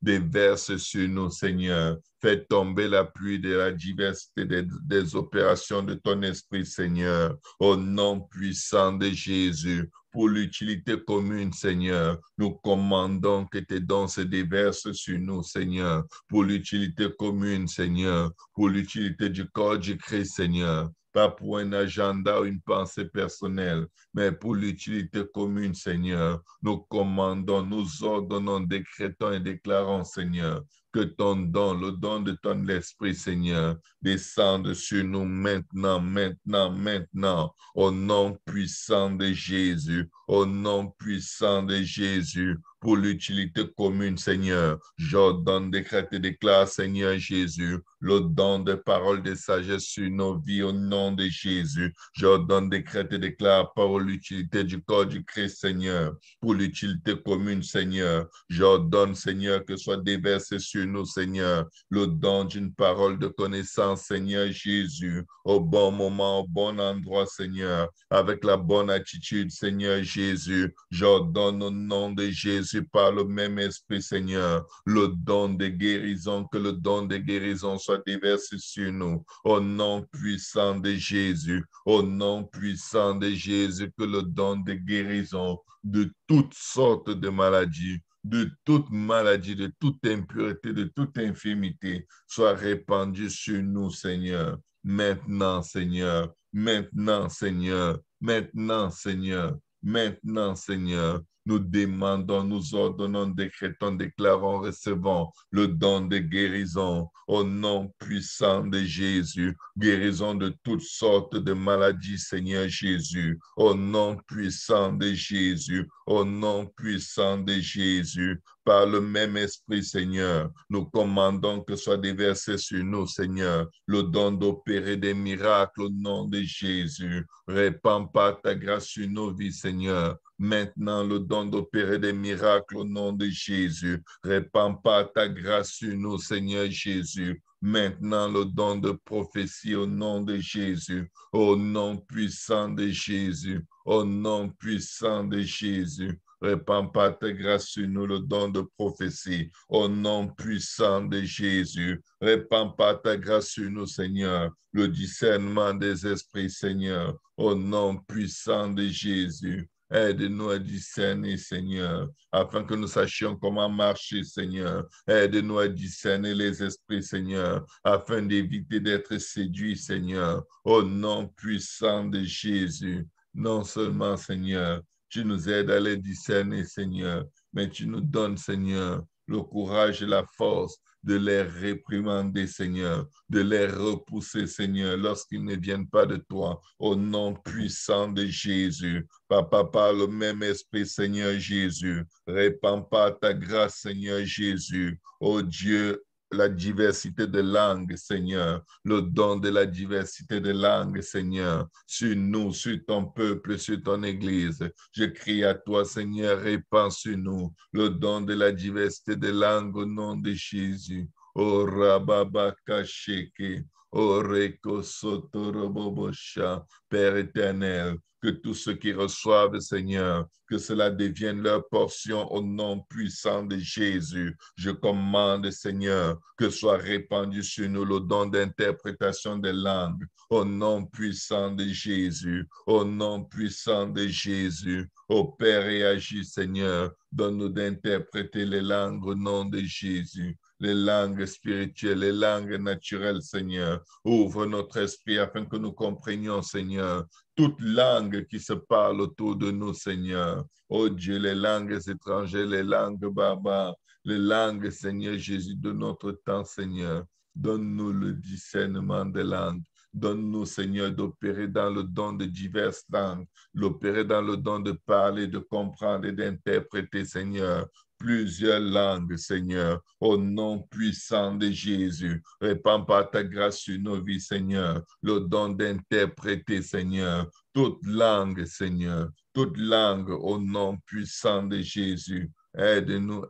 S2: déverse sur nous, Seigneur. Fais tomber la pluie de la diversité des opérations de ton Esprit, Seigneur, au nom puissant de Jésus. Pour l'utilité commune, Seigneur, nous commandons que tes dons se déversent sur nous, Seigneur. Pour l'utilité commune, Seigneur. Pour l'utilité du corps du Christ, Seigneur. Pas pour un agenda ou une pensée personnelle, mais pour l'utilité commune, Seigneur. Nous commandons, nous ordonnons, décrétons et déclarons, Seigneur, que ton don, le don de ton esprit, Seigneur, descende sur nous maintenant, maintenant, maintenant, au nom puissant de Jésus, au nom puissant de Jésus, pour l'utilité commune, Seigneur. J'ordonne, décrète et déclare, Seigneur Jésus, le don de paroles de sagesse sur nos vies au nom de Jésus. J'ordonne, décrète et déclare par l'utilité du corps du Christ, Seigneur, pour l'utilité commune, Seigneur. J'ordonne, Seigneur, que soit déversé sur nous, Seigneur, le don d'une parole de connaissance, Seigneur Jésus, au bon moment, au bon endroit, Seigneur, avec la bonne attitude, Seigneur Jésus. J'ordonne au nom de Jésus par le même esprit, Seigneur, le don de guérison, que le don de guérison soit déversé sur nous, au nom puissant de Jésus, au nom puissant de Jésus, que le don de guérison de toutes sortes de maladies, de toute maladie, de toute impureté, de toute infirmité, soit répandu sur nous, Seigneur. Maintenant, Seigneur, maintenant, Seigneur, maintenant, Seigneur, maintenant, Seigneur. Nous demandons, nous ordonnons, décrétons, déclarons, recevons le don de guérison au nom puissant de Jésus. Guérison de toutes sortes de maladies, Seigneur Jésus. Au nom puissant de Jésus. Au nom puissant de Jésus. Par le même esprit, Seigneur, nous commandons que soit déversé sur nous, Seigneur, le don d'opérer des miracles au nom de Jésus. Répands par ta grâce sur nos vies, Seigneur. Maintenant, le don d'opérer des miracles au nom de Jésus. Répands par ta grâce sur nous, Seigneur Jésus. Maintenant, le don de prophétie au nom de Jésus. Au nom puissant de Jésus. Au nom puissant de Jésus. Répands par ta grâce sur nous le don de prophétie. Au nom puissant de Jésus. Répands par ta grâce sur nous, Seigneur, le discernement des esprits, Seigneur. Au nom puissant de Jésus. Aide-nous à discerner, Seigneur, afin que nous sachions comment marcher, Seigneur. Aide-nous à discerner les esprits, Seigneur, afin d'éviter d'être séduits, Seigneur. Au nom puissant de Jésus, non seulement, Seigneur, tu nous aides à les discerner, Seigneur, mais tu nous donnes, Seigneur, le courage et la force de les réprimander, Seigneur, de les repousser, Seigneur, lorsqu'ils ne viennent pas de toi, au nom puissant de Jésus. Papa, par le même esprit, Seigneur Jésus, répands pas ta grâce, Seigneur Jésus, ô Dieu, la diversité de langues, Seigneur, le don de la diversité de langues, Seigneur, sur nous, sur ton peuple, sur ton Église. Je crie à toi, Seigneur, répands sur nous le don de la diversité de langues au nom de Jésus. O Rababakasheke, O Reko Sotorobobosha, Père éternel, que tous ceux qui reçoivent, Seigneur, que cela devienne leur portion au nom puissant de Jésus. Je commande, Seigneur, que soit répandu sur nous le don d'interprétation des langues au nom puissant de Jésus, au nom puissant de Jésus. Ô Père, réagis, Seigneur, donne-nous d'interpréter les langues au nom de Jésus, les langues spirituelles, les langues naturelles, Seigneur. Ouvre notre esprit afin que nous comprenions, Seigneur, toute langue qui se parle autour de nous, Seigneur. Oh Dieu, les langues étrangères, les langues barbares, les langues, Seigneur Jésus, de notre temps, Seigneur. Donne-nous le discernement des langues. Donne-nous, Seigneur, d'opérer dans le don de diverses langues, l'opérer dans le don de parler, de comprendre et d'interpréter, Seigneur, plusieurs langues, Seigneur, au nom puissant de Jésus. Répands par ta grâce sur nos vies, Seigneur, le don d'interpréter, Seigneur, toute langue, Seigneur, toute langue au nom puissant de Jésus. Aide-nous,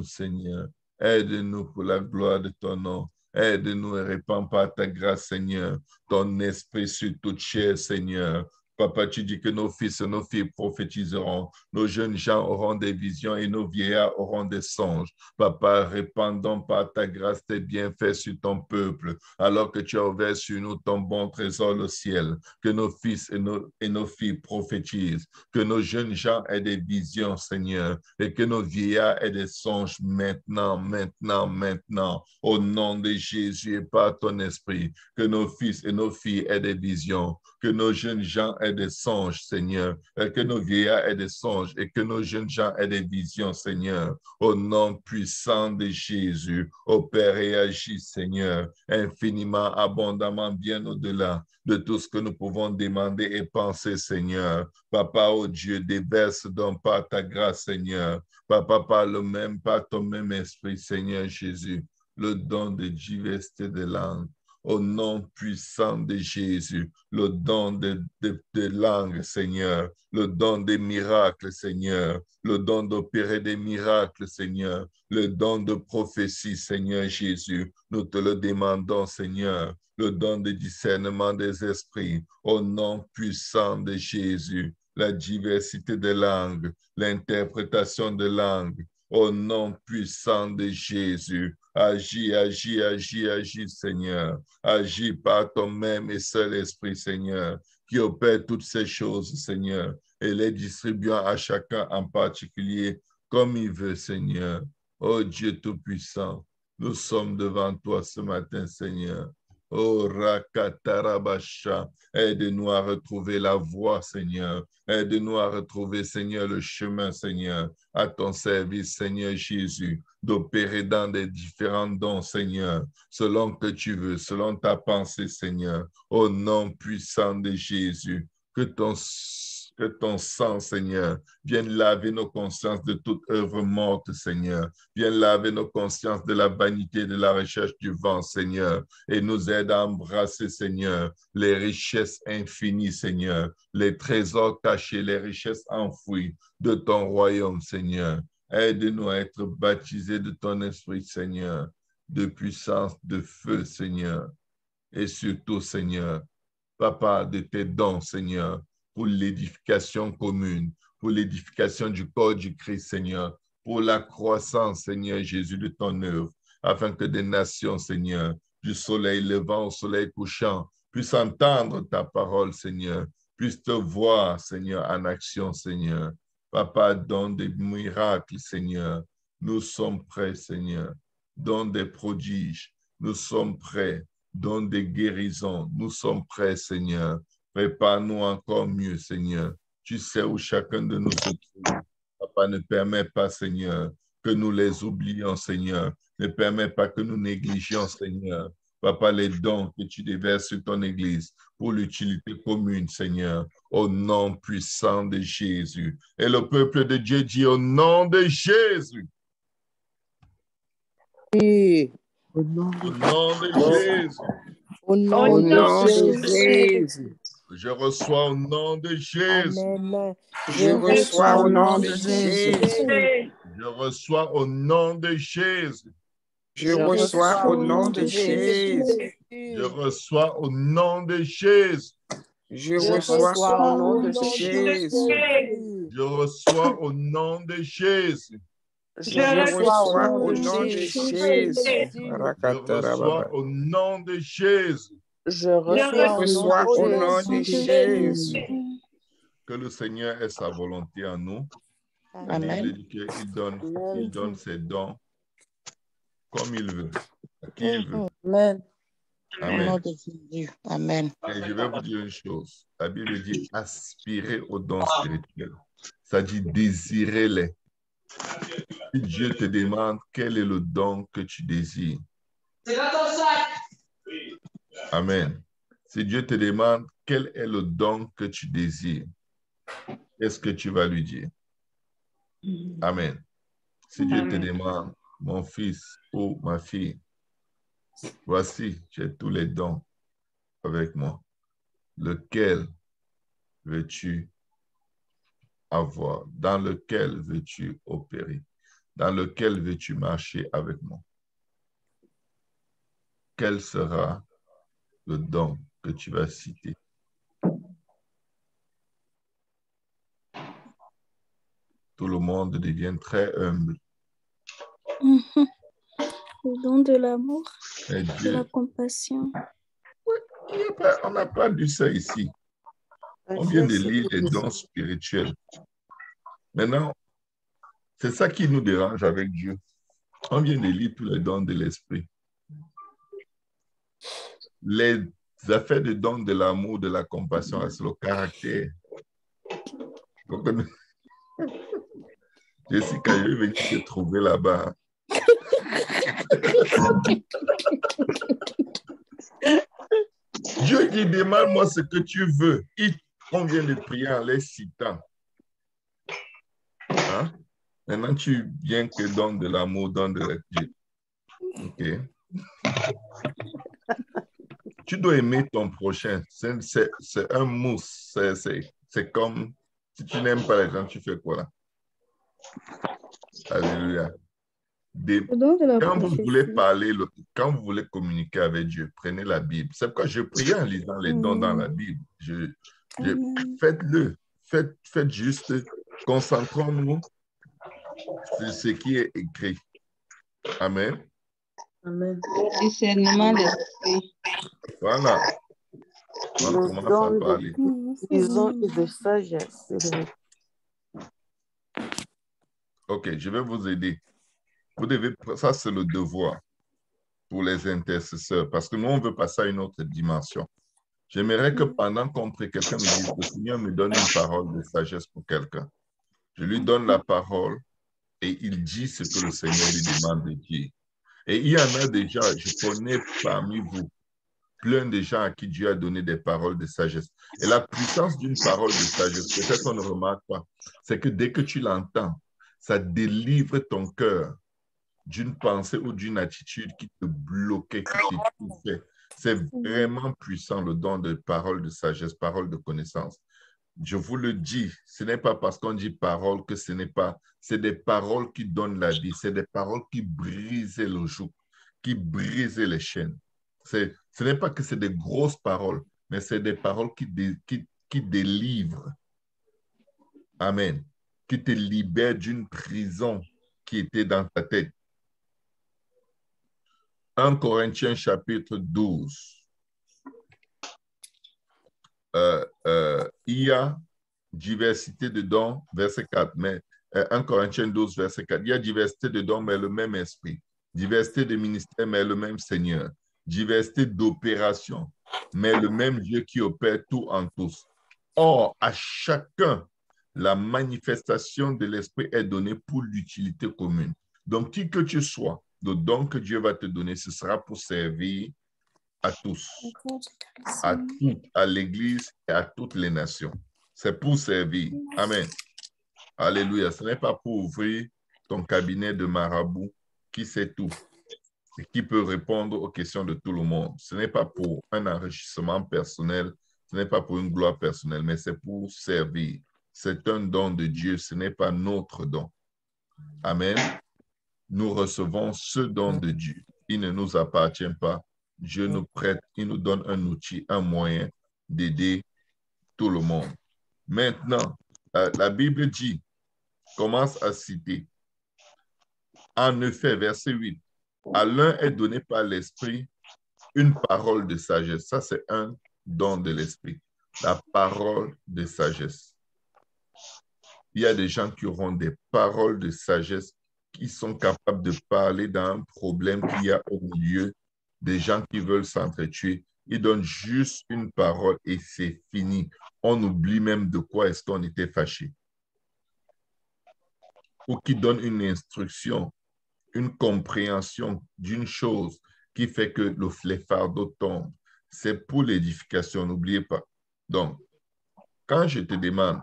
S2: Seigneur. Aide-nous pour la gloire de ton nom. Aide-nous et répands par ta grâce, Seigneur, ton esprit sur toute chair, Seigneur. Papa, tu dis que nos fils et nos filles prophétiseront, nos jeunes gens auront des visions et nos vieillards auront des songes. Papa, répandons par ta grâce tes bienfaits sur ton peuple, alors que tu as ouvert sur nous ton bon trésor, le ciel. Que nos fils et nos filles prophétisent, que nos jeunes gens aient des visions, Seigneur, et que nos vieillards aient des songes maintenant, au nom de Jésus et par ton esprit. Que nos fils et nos filles aient des visions, que nos jeunes gens aient des songes, Seigneur, et que nos vieillards aient des songes et que nos jeunes gens aient des visions, Seigneur, au nom puissant de Jésus. Ô Père, réagis, Seigneur, infiniment, abondamment, bien au-delà de tout ce que nous pouvons demander et penser, Seigneur. Papa, ô Dieu, déverse donc par ta grâce, Seigneur. Papa, par ton même esprit, Seigneur Jésus, le don de diversité de langues. Au nom puissant de Jésus, le don de langues, Seigneur, le don des miracles, Seigneur, le don d'opérer des miracles, Seigneur, le don de prophétie, Seigneur Jésus. Nous te le demandons, Seigneur, le don de discernement des esprits, au nom puissant de Jésus, la diversité des langues, l'interprétation des langues, au nom puissant de Jésus. Agis, Seigneur. Agis par ton même et seul esprit, Seigneur, qui opère toutes ces choses, Seigneur, et les distribuant à chacun en particulier comme il veut, Seigneur. Oh Dieu Tout-Puissant, nous sommes devant toi ce matin, Seigneur. Oh Rakatarabasha, aide-nous à retrouver la voie, Seigneur. Aide-nous à retrouver, Seigneur, le chemin, Seigneur, à ton service, Seigneur Jésus, d'opérer dans des différents dons, Seigneur, selon que tu veux, selon ta pensée, Seigneur, au nom puissant de Jésus. Que ton sang, Seigneur, vienne laver nos consciences de toute œuvre morte, Seigneur. Vienne laver nos consciences de la vanité, de la recherche du vent, Seigneur, et nous aide à embrasser, Seigneur, les richesses infinies, Seigneur, les trésors cachés, les richesses enfouies de ton royaume, Seigneur. Aide-nous à être baptisés de ton esprit, Seigneur, de puissance, de feu, Seigneur, et surtout, Seigneur, Papa, de tes dons, Seigneur, pour l'édification commune, pour l'édification du corps du Christ, Seigneur, pour la croissance, Seigneur Jésus, de ton œuvre, afin que des nations, Seigneur, du soleil levant au soleil couchant, puissent entendre ta parole, Seigneur, puissent te voir, Seigneur, en action, Seigneur. Papa, donne des miracles, Seigneur. Nous sommes prêts, Seigneur. Donne des prodiges. Nous sommes prêts. Donne des guérisons. Nous sommes prêts, Seigneur. Prépare-nous encore mieux, Seigneur. Tu sais où chacun de nous se trouve. Papa, ne permet pas, Seigneur, que nous les oublions, Seigneur. Ne permet pas que nous négligions, Seigneur. Papa, les dons que tu déverses sur ton Église pour l'utilité commune, Seigneur, au nom puissant de Jésus. Et le peuple de Dieu dit au nom de Jésus.
S3: Oui.
S2: Au nom de Jésus.
S3: Au nom de Jésus.
S2: Je reçois au nom de Jésus.
S3: Amen.
S4: Je reçois au nom de Jésus.
S2: Je reçois au nom de Jésus.
S4: Je reçois au nom de Jésus.
S2: Je reçois au nom de Jésus.
S4: Je reçois au nom de Jésus.
S2: Je reçois au nom de Jésus.
S4: Je reçois au nom de Jésus.
S2: Je reçois au nom de Jésus.
S3: Je
S4: reçois au nom de Jésus.
S2: Que le Seigneur ait sa volonté en nous.
S3: Amen.
S2: Il dit qu'il donne ses dons comme il veut, à qui il veut.
S3: Amen.
S2: Amen.
S3: Amen.
S2: Et je vais vous dire une chose. La Bible dit aspirer aux dons spirituels. Ça dit désirer-les. Si Dieu te demande quel est le don que tu désires. Amen. Si Dieu te demande quel est le don que tu désires, qu'est-ce que tu vas lui dire? Amen. Si Dieu te demande, mon fils ou ma fille, voici, j'ai tous les dons avec moi. Lequel veux-tu avoir? Dans lequel veux-tu opérer? Dans lequel veux-tu marcher avec moi? Quel sera le don que tu vas citer? Tout le monde devient très humble.
S5: Le don de l'amour,
S2: Et
S5: de
S2: Dieu,
S5: la compassion.
S2: on n'a pas dit ça ici. On vient de lire les dons spirituels. Maintenant, c'est ça qui nous dérange avec Dieu. On vient de lire tous les dons de l'esprit. Les affaires de dons de l'amour, de la compassion, c'est le caractère. Jessica, je vais venir te trouver là-bas. Dieu dit, demande-moi ce que tu veux. On vient de prier en les citant. Hein? Maintenant, tu viens que donne de l'amour, donne de Dieu. OK. Tu dois aimer ton prochain. C'est un mousse. C'est comme, si tu n'aimes pas les gens, tu fais quoi là? Alléluia. Quand vous voulez parler, quand vous voulez communiquer avec Dieu, prenez la Bible. C'est pourquoi je prie en lisant les dons dans la Bible. Faites-le. Faites juste, concentrons-nous sur ce qui est écrit. Amen.
S3: Amen.
S6: Discernement d'esprit.
S2: Voilà. On commence à parler.
S3: Disons et de sagesse.
S2: OK, je vais vous aider. Vous devez, ça c'est le devoir pour les intercesseurs, parce que nous, on veut passer à une autre dimension. J'aimerais que pendant qu'on prie, quelqu'un me dise, le Seigneur me donne une parole de sagesse pour quelqu'un. Je lui donne la parole et il dit ce que le Seigneur lui demande de dire. Et il y en a déjà, je connais parmi vous, plein de gens à qui Dieu a donné des paroles de sagesse. Et la puissance d'une parole de sagesse, peut-être qu'on ne remarque pas, c'est que dès que tu l'entends, ça délivre ton cœur d'une pensée ou d'une attitude qui te bloquait, qui t'étouffait. C'est vraiment puissant, le don de parole de sagesse, parole de connaissance. Je vous le dis, ce n'est pas parce qu'on dit parole que ce n'est pas, c'est des paroles qui donnent la vie, c'est des paroles qui brisaient le joug, qui brisaient les chaînes. Ce n'est pas que c'est des grosses paroles, mais c'est des paroles qui délivrent. Amen. Qui te libèrent d'une prison qui était dans ta tête. 1 Corinthiens chapitre 12. il y a diversité de dons, verset 4, mais 1 Corinthiens 12, verset 4, il y a diversité de dons, mais le même esprit. Diversité de ministères, mais le même Seigneur. Diversité d'opérations, mais le même Dieu qui opère tout en tous. Or, à chacun, la manifestation de l'esprit est donnée pour l'utilité commune. Donc, qui que tu sois, le don que Dieu va te donner, ce sera pour servir à tous, à l'Église et à toutes les nations. C'est pour servir. Amen. Alléluia. Ce n'est pas pour ouvrir ton cabinet de marabout qui sait tout et qui peut répondre aux questions de tout le monde. Ce n'est pas pour un enrichissement personnel, ce n'est pas pour une gloire personnelle, mais c'est pour servir. C'est un don de Dieu, ce n'est pas notre don. Amen. Nous recevons ce don de Dieu. Il ne nous appartient pas. Dieu nous prête, il nous donne un outil, un moyen d'aider tout le monde. Maintenant, la Bible dit, commence à citer. En effet, verset 8, à l'un est donné par l'Esprit une parole de sagesse. Ça, c'est un don de l'Esprit. La parole de sagesse. Il y a des gens qui auront des paroles de sagesse qui sont capables de parler d'un problème qu'il y a au milieu, des gens qui veulent s'entretuer. Ils donnent juste une parole et c'est fini. On oublie même de quoi est-ce qu'on était fâché. Ou qui donnent une instruction, une compréhension d'une chose qui fait que les fardeaux tombent. C'est pour l'édification, n'oubliez pas. Donc, quand je te demande,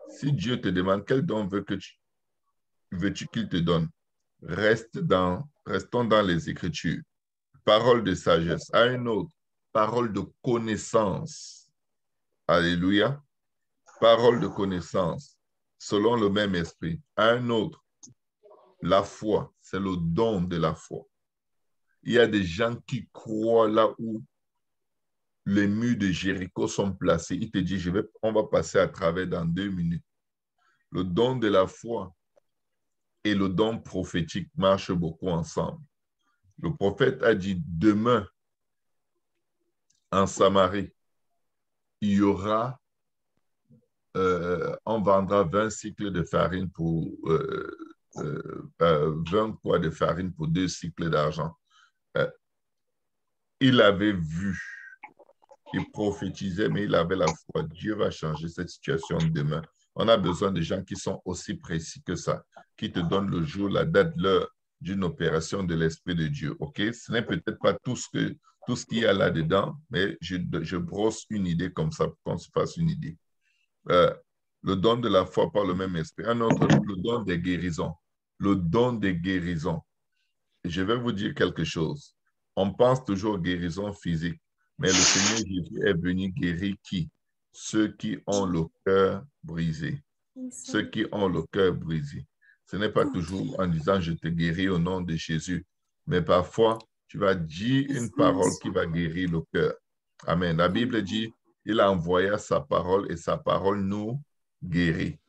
S2: si Dieu te demande quel don veux-tu qu'il te donne, restons dans les Écritures. Parole de sagesse. À une autre, parole de connaissance. Alléluia. Parole de connaissance, selon le même esprit. À un autre, la foi, c'est le don de la foi. Il y a des gens qui croient là où les murs de Jéricho sont placés. Il te dit, on va passer à travers dans 2 minutes. Le don de la foi et le don prophétique marchent beaucoup ensemble. Le prophète a dit, demain, en Samarie, il y aura, on vendra 20 cycles de farine pour 20 poids de farine pour 2 cycles d'argent. Il avait vu, il prophétisait, mais il avait la foi. Dieu va changer cette situation demain. On a besoin de gens qui sont aussi précis que ça, qui te donnent le jour, la date, l'heure d'une opération de l'Esprit de Dieu. OK? Ce n'est peut-être pas tout ce qu'il y a là-dedans, mais je brosse une idée comme ça pour qu'on se fasse une idée. Le don de la foi par le même esprit. Un autre, le don des guérisons. Le don des guérisons. Je vais vous dire quelque chose. On pense toujours aux guérisons physiques, mais le Seigneur Jésus est venu guérir qui? Ceux qui ont le cœur brisé. Ceux qui ont le cœur brisé. Ce n'est pas toujours en disant « je te guéris au nom de Jésus », mais parfois, tu vas dire une parole qui va guérir le cœur. Amen. La Bible dit « il a envoyé sa parole et sa parole nous guérit ».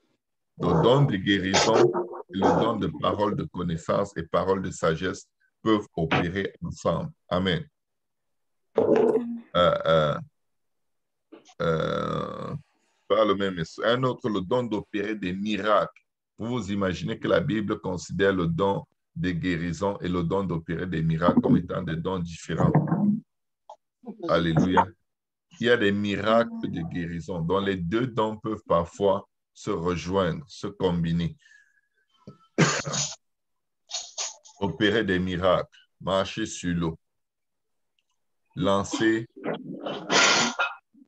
S2: Le don de guérison et le don de parole de connaissance et parole de sagesse peuvent opérer ensemble. Amen. Par le même esprit. Un autre, le don d'opérer des miracles. Vous imaginez que la Bible considère le don de guérison et le don d'opérer des miracles comme étant des dons différents. Alléluia. Il y a des miracles de guérison dont les deux dons peuvent parfois se rejoindre, se combiner. Opérer des miracles, marcher sur l'eau, lancer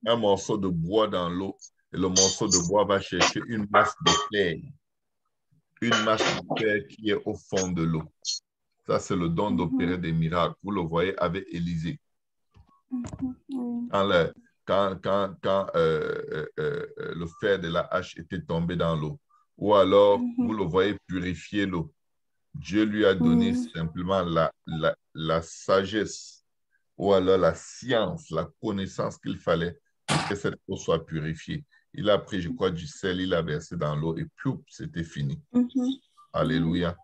S2: un morceau de bois dans l'eau et le morceau de bois va chercher une masse de terre. Une masse de terre qui est au fond de l'eau. Ça, c'est le don d'opérer des miracles. Vous le voyez avec Élisée. Quand le fer de la hache était tombé dans l'eau. Ou alors, vous le voyez purifier l'eau. Dieu lui a donné simplement la sagesse ou alors la science, la connaissance qu'il fallait pour que cette eau soit purifiée. Il a pris, je crois, du sel, il a versé dans l'eau et puis c'était fini. Alléluia.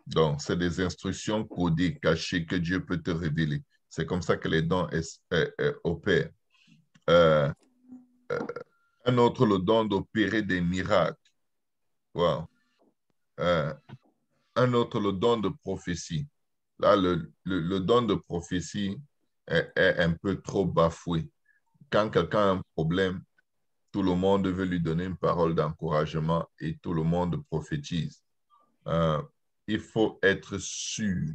S2: Donc, c'est des instructions codées, cachées que Dieu peut te révéler. C'est comme ça que les dons opèrent. Un Un autre, le don d'opérer des miracles. Wow. Un autre, le don de prophétie. Là, le don de prophétie est un peu trop bafoué. Quand quelqu'un a un problème, tout le monde veut lui donner une parole d'encouragement et tout le monde prophétise. Il faut être sûr.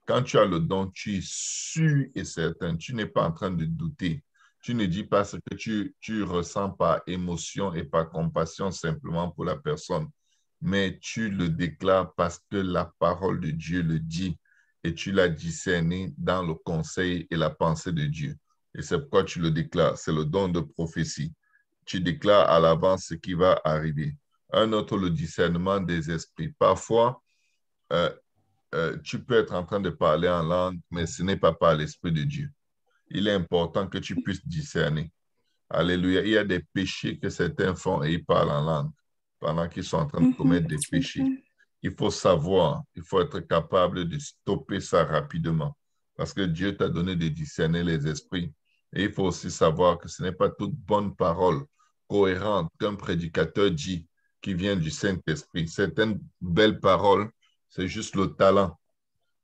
S2: Quand tu as le don, tu es sûr et certain. Tu n'es pas en train de douter. Tu ne dis pas ce que tu ressens par émotion et par compassion simplement pour la personne, mais tu le déclares parce que la parole de Dieu le dit et tu l'as discerné dans le conseil et la pensée de Dieu. Et c'est pourquoi tu le déclares. C'est le don de prophétie. Tu déclares à l'avance ce qui va arriver. Un autre, le discernement des esprits. Parfois, tu peux être en train de parler en langue, mais ce n'est pas par l'Esprit de Dieu. Il est important que tu puisses discerner. Alléluia. Il y a des péchés que certains font et ils parlent en langue pendant qu'ils sont en train de commettre des péchés. Il faut savoir, il faut être capable de stopper ça rapidement parce que Dieu t'a donné de discerner les esprits. Et il faut aussi savoir que ce n'est pas toute bonne parole cohérente qu'un prédicateur dit qui vient du Saint-Esprit. Certaines belles paroles, c'est juste le talent,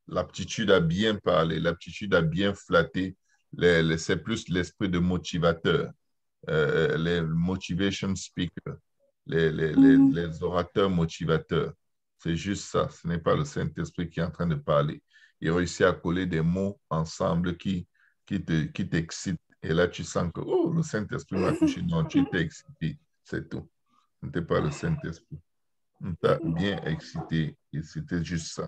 S2: l'aptitude à bien parler, l'aptitude à bien flatter. C'est plus l'esprit de motivateur, les motivation speakers, les orateurs motivateurs. C'est juste ça. Ce n'est pas le Saint-Esprit qui est en train de parler. Il réussit à coller des mots ensemble qui t'excitent. Et là, tu sens que oh, le Saint-Esprit m'a touché. Non, tu étais excité. C'est tout. Ce n'était pas le Saint-Esprit. On t'a bien excité. Et c'était juste ça.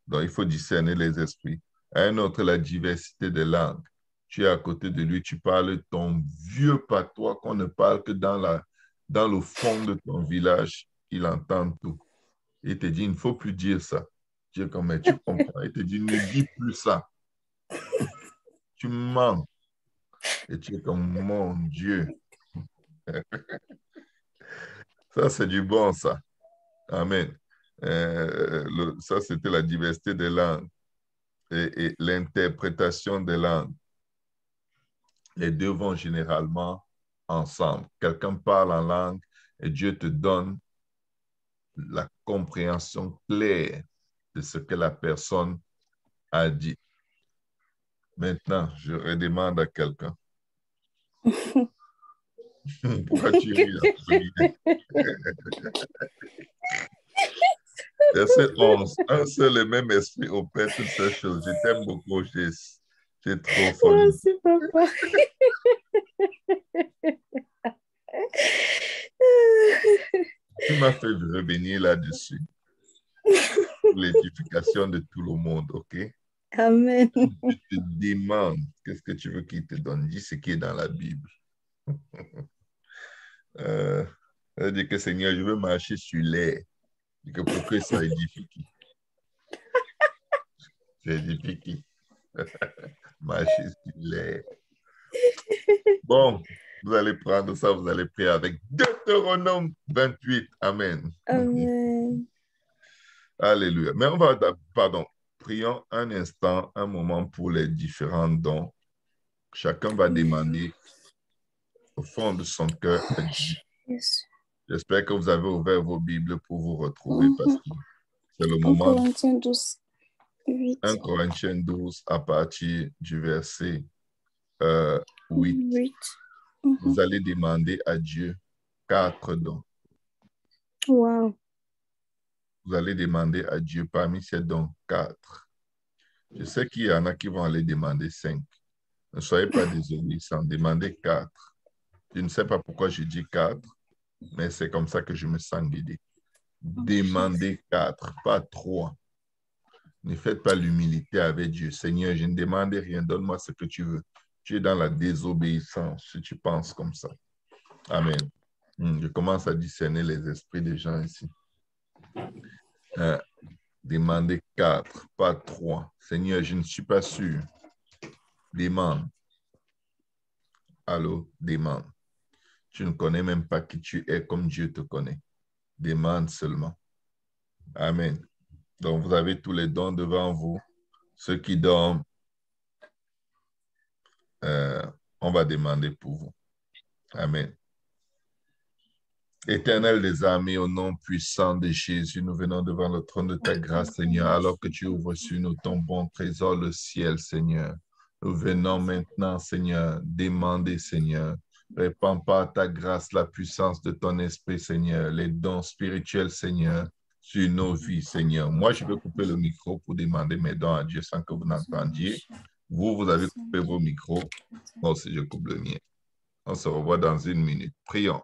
S2: Donc, il faut discerner les esprits. Un autre, la diversité des langues. Tu es à côté de lui, tu parles ton vieux patois qu'on ne parle que dans le fond de ton village. Il entend tout. Il te dit, il ne faut plus dire ça. Tu es comme, mais tu comprends. Il te dit, ne dis plus ça. Tu mens. Et tu es comme, mon Dieu. Ça, c'est du bon, ça. Amen. Ça, c'était la diversité des langues et l'interprétation des langues. Les deux vont généralement ensemble. Quelqu'un parle en langue et Dieu te donne la compréhension claire de ce que la personne a dit. Maintenant, je redemande à quelqu'un. Pourquoi tu ris là? Verset 11. Un seul et même esprit opère toutes ces choses. Je t'aime beaucoup, j'ai trop folie.
S5: Merci, papa.
S2: Tu m'as fait revenir là-dessus. Pour l'édification de tout le monde, OK?
S5: Amen.
S2: Je te demande, qu'est-ce que tu veux qu'il te donne? Dis ce qui est dans la Bible. Elle dit que Seigneur, je veux marcher sur l'air. Et que pour que ça édifie qui? Ça édifie qui? Marcher sur l'air. Bon, vous allez prendre ça, vous allez prier avec Deutéronome 28. Amen.
S5: Amen.
S2: Alléluia. Mais prions un instant, un moment pour les différents dons. Chacun va demander au fond de son cœur à Dieu.
S5: Yes.
S2: J'espère que vous avez ouvert vos Bibles pour vous retrouver parce que c'est le moment.
S5: 1 Corinthiens 12, 8.
S2: 1 Corinthiens 12 à partir du verset 8. Vous allez demander à Dieu 4 dons.
S5: Wow.
S2: Vous allez demander à Dieu parmi ces dons 4. Je sais qu'il y en a qui vont aller demander 5. Ne soyez pas désobéissants, demandez 4. Je ne sais pas pourquoi je dis 4, mais c'est comme ça que je me sens guidé. Demandez 4, pas 3. Ne faites pas l'humilité avec Dieu. Seigneur, je ne demande rien, donne-moi ce que tu veux. Tu es dans la désobéissance si tu penses comme ça. Amen. Je commence à discerner les esprits des gens ici. Demandez 4, pas 3. Seigneur, je ne suis pas sûr. Demande. Allô, demande. Tu ne connais même pas qui tu es comme Dieu te connaît. Demande seulement. Amen. Donc, vous avez tous les dons devant vous. Ceux qui dorment, on va demander pour vous. Amen. Éternel des armées, au nom puissant de Jésus, nous venons devant le trône de ta grâce, Seigneur, alors que tu ouvres sur nous ton bon trésor, le ciel, Seigneur. Nous venons maintenant, Seigneur, demander, Seigneur, répands par ta grâce la puissance de ton esprit, Seigneur, les dons spirituels, Seigneur, sur nos vies, Seigneur. Moi, je vais couper le micro pour demander mes dons à Dieu sans que vous n'entendiez. Vous avez coupé vos micros. Moi aussi, je coupe le mien. On se revoit dans une minute. Prions.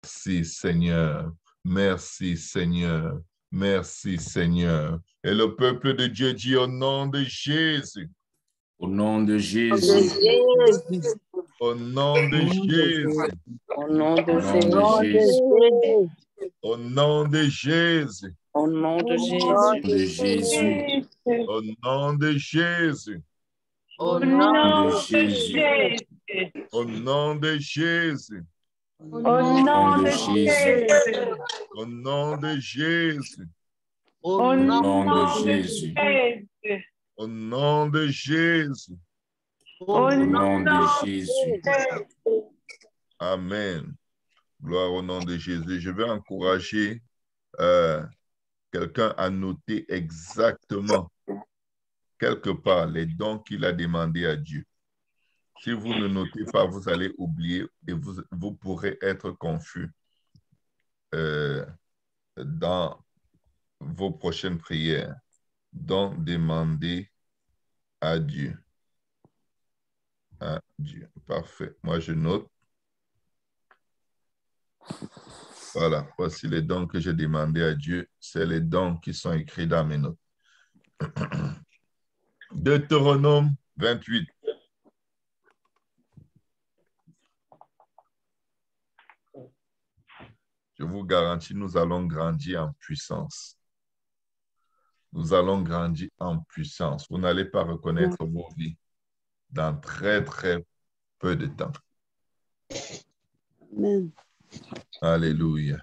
S2: Merci Seigneur, merci Seigneur, merci Seigneur. Et le peuple de Dieu dit au nom de Jésus.
S1: Au nom de Jésus.
S2: Au nom de Jésus.
S3: Au nom de
S1: Au nom de
S3: Jésus.
S1: Jésus.
S2: Au nom de Jésus.
S3: Au nom de
S1: Au nom
S3: Jésus.
S1: de Jésus.
S2: Au nom de Jésus.
S3: Au
S1: nom de Jésus.
S2: Au nom de Jésus.
S1: Au nom de Jésus.
S2: Au nom de Jésus.
S1: Au nom de Jésus.
S2: Au nom de Jésus.
S1: Au nom de Jésus.
S2: Amen. Gloire au nom de Jésus. Je vais encourager quelqu'un à noter exactement quelque part les dons qu'il a demandé à Dieu. Si vous ne notez pas, vous allez oublier et vous pourrez être confus dans vos prochaines prières. Donc, demandez à Dieu. À Dieu. Parfait. Moi, je note. Voilà. Voici les dons que j'ai demandé à Dieu. C'est les dons qui sont écrits dans mes notes. Deutéronome 28. Je vous garantis, nous allons grandir en puissance. Nous allons grandir en puissance. Vous n'allez pas reconnaître vos vies dans très, très peu de temps.
S5: Amen.
S2: Alléluia.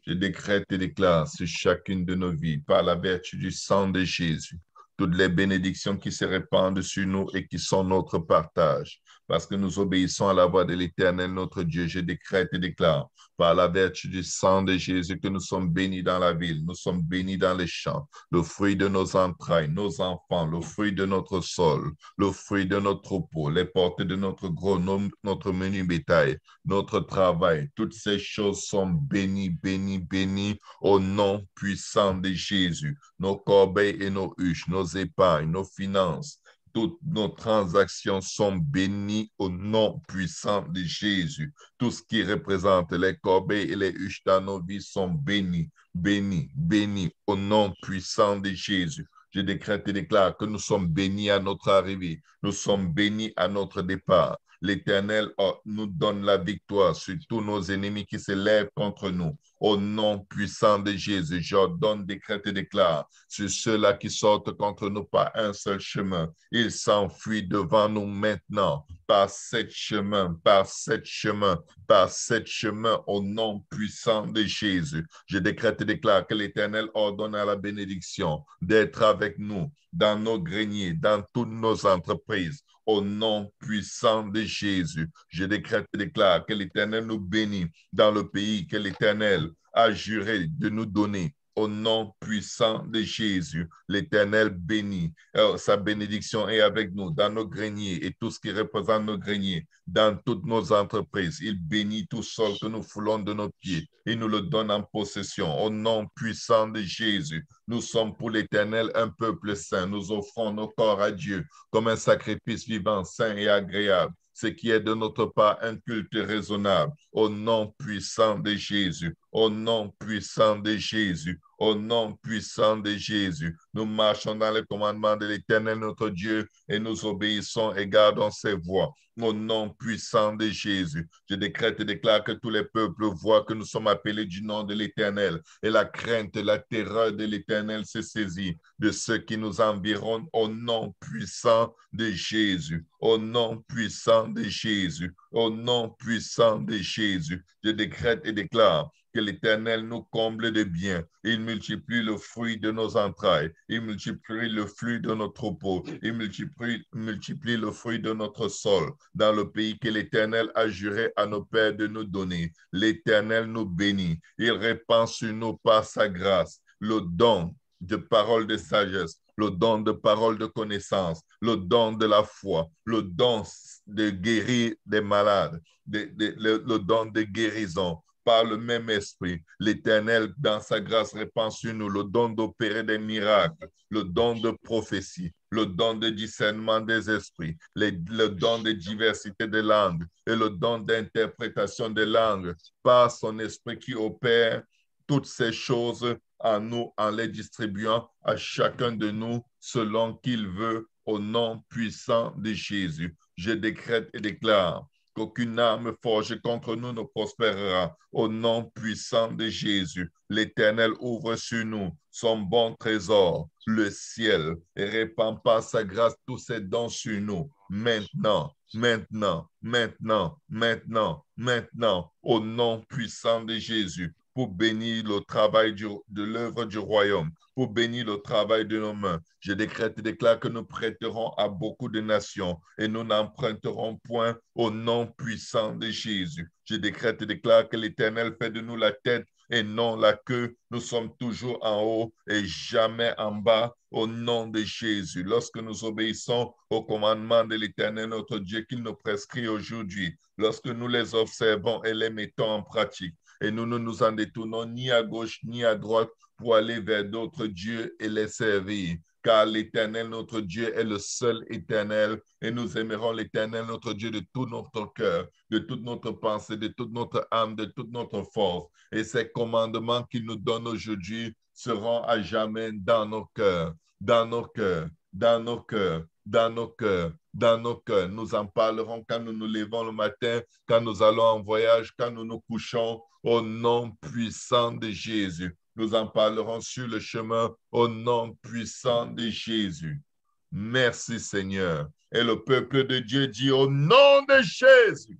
S2: Je décrète et déclare sur chacune de nos vies, par la vertu du sang de Jésus, toutes les bénédictions qui se répandent sur nous et qui sont notre partage. Parce que nous obéissons à la voix de l'Éternel, notre Dieu, je décrète et déclare, par la vertu du sang de Jésus, que nous sommes bénis dans la ville, nous sommes bénis dans les champs, le fruit de nos entrailles, nos enfants, le fruit de notre sol, le fruit de notre troupeau, les portées de notre gros, notre menu bétail, notre travail, toutes ces choses sont bénies, bénies, bénies au nom puissant de Jésus. Nos corbeilles et nos huches, nos épargnes, nos finances, toutes nos transactions sont bénies au nom puissant de Jésus. Tout ce qui représente les corbeilles et les huches dans nos vies sont bénis, bénis, bénis au nom puissant de Jésus. Je décrète et déclare que nous sommes bénis à notre arrivée, nous sommes bénis à notre départ. L'Éternel nous donne la victoire sur tous nos ennemis qui se lèvent contre nous. Au nom puissant de Jésus, j'ordonne, décrète et déclare sur ceux-là qui sortent contre nous par un seul chemin. Ils s'enfuient devant nous maintenant par sept chemins, par sept chemins, par sept chemins au nom puissant de Jésus. Je décrète et déclare que l'Éternel ordonne à la bénédiction d'être avec nous dans nos greniers, dans toutes nos entreprises. Au nom puissant de Jésus, je décrète et déclare que l'Éternel nous bénit dans le pays que l'Éternel a juré de nous donner. Au nom puissant de Jésus, l'Éternel bénit. Sa bénédiction est avec nous dans nos greniers et tout ce qui représente nos greniers, dans toutes nos entreprises. Il bénit tout sol que nous foulons de nos pieds et nous le donne en possession. Au nom puissant de Jésus, nous sommes pour l'Éternel un peuple saint. Nous offrons nos corps à Dieu comme un sacrifice vivant, saint et agréable, ce qui est de notre part un culte raisonnable. Au nom puissant de Jésus, au nom puissant de Jésus, au nom puissant de Jésus, nous marchons dans les commandements de l'Éternel notre Dieu et nous obéissons et gardons ses voies. Au nom puissant de Jésus, je décrète et déclare que tous les peuples voient que nous sommes appelés du nom de l'Éternel et la crainte et la terreur de l'Éternel se saisit de ceux qui nous environnent au nom puissant de Jésus, au nom puissant de Jésus, au nom puissant de Jésus. Je décrète et déclare que l'Éternel nous comble de biens. Il multiplie le fruit de nos entrailles. Il multiplie le flux de nos troupeaux. Il multiplie le fruit de notre sol dans le pays que l'Éternel a juré à nos pères de nous donner. L'Éternel nous bénit. Il répand sur nous par sa grâce le don de parole de sagesse, le don de parole de connaissance, le don de la foi, le don de guérir des malades, le don de guérison. Par le même esprit, l'Éternel, dans sa grâce, répand sur nous le don d'opérer des miracles, le don de prophétie, le don de discernement des esprits, le don de diversité des langues et le don d'interprétation des langues par son esprit qui opère toutes ces choses en nous en les distribuant à chacun de nous selon qu'il veut au nom puissant de Jésus. Je décrète et déclare qu'aucune arme forgée contre nous ne prospérera. Au nom puissant de Jésus, l'Éternel ouvre sur nous son bon trésor, le ciel, et répand par sa grâce tous ses dons sur nous. Maintenant, maintenant, maintenant, maintenant, maintenant, au nom puissant de Jésus, pour bénir le travail de l'œuvre du royaume, pour bénir le travail de nos mains. Je décrète et déclare que nous prêterons à beaucoup de nations et nous n'emprunterons point au nom puissant de Jésus. Je décrète et déclare que l'Éternel fait de nous la tête et non la queue. Nous sommes toujours en haut et jamais en bas au nom de Jésus. Lorsque nous obéissons aux commandements de l'Éternel, notre Dieu, qu'il nous prescrit aujourd'hui, lorsque nous les observons et les mettons en pratique, et nous ne nous en détournons ni à gauche ni à droite pour aller vers d'autres dieux et les servir. Car l'Éternel, notre Dieu, est le seul éternel et nous aimerons l'Éternel, notre Dieu, de tout notre cœur, de toute notre pensée, de toute notre âme, de toute notre force. Et ces commandements qu'il nous donne aujourd'hui seront à jamais dans nos cœurs, dans nos cœurs, dans nos cœurs, dans nos cœurs, dans nos cœurs. Nous en parlerons quand nous nous levons le matin, quand nous allons en voyage, quand nous nous couchons, au nom puissant de Jésus. Nous en parlerons sur le chemin au nom puissant de Jésus. Merci Seigneur. Et le peuple de Dieu dit au nom de Jésus.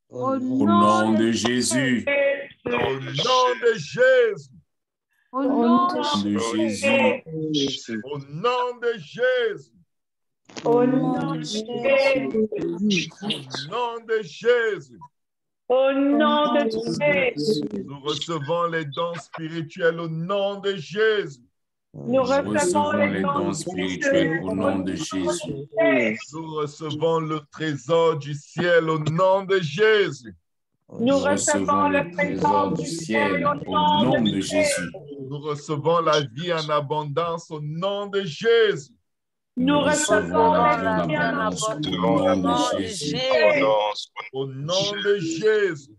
S1: Au nom de Jésus.
S2: Au nom de Jésus.
S1: Au nom de Jésus.
S2: Au nom de Jésus.
S5: Au nom de Jésus.
S2: Au nom de Jésus.
S3: Au nom de Jésus.
S2: Nous recevons les dons spirituels au nom de Jésus.
S3: Nous
S1: Recevons les dons spirituels au nom de Jésus.
S2: Nous recevons le trésor du ciel au nom de Jésus.
S3: Nous
S1: Recevons le trésor du ciel au nom de Jésus.
S2: Nous recevons la vie en abondance au nom de Jésus.
S3: Nous recevons
S1: la vie en abondance au nom de Jésus.
S2: Au nom de Jésus.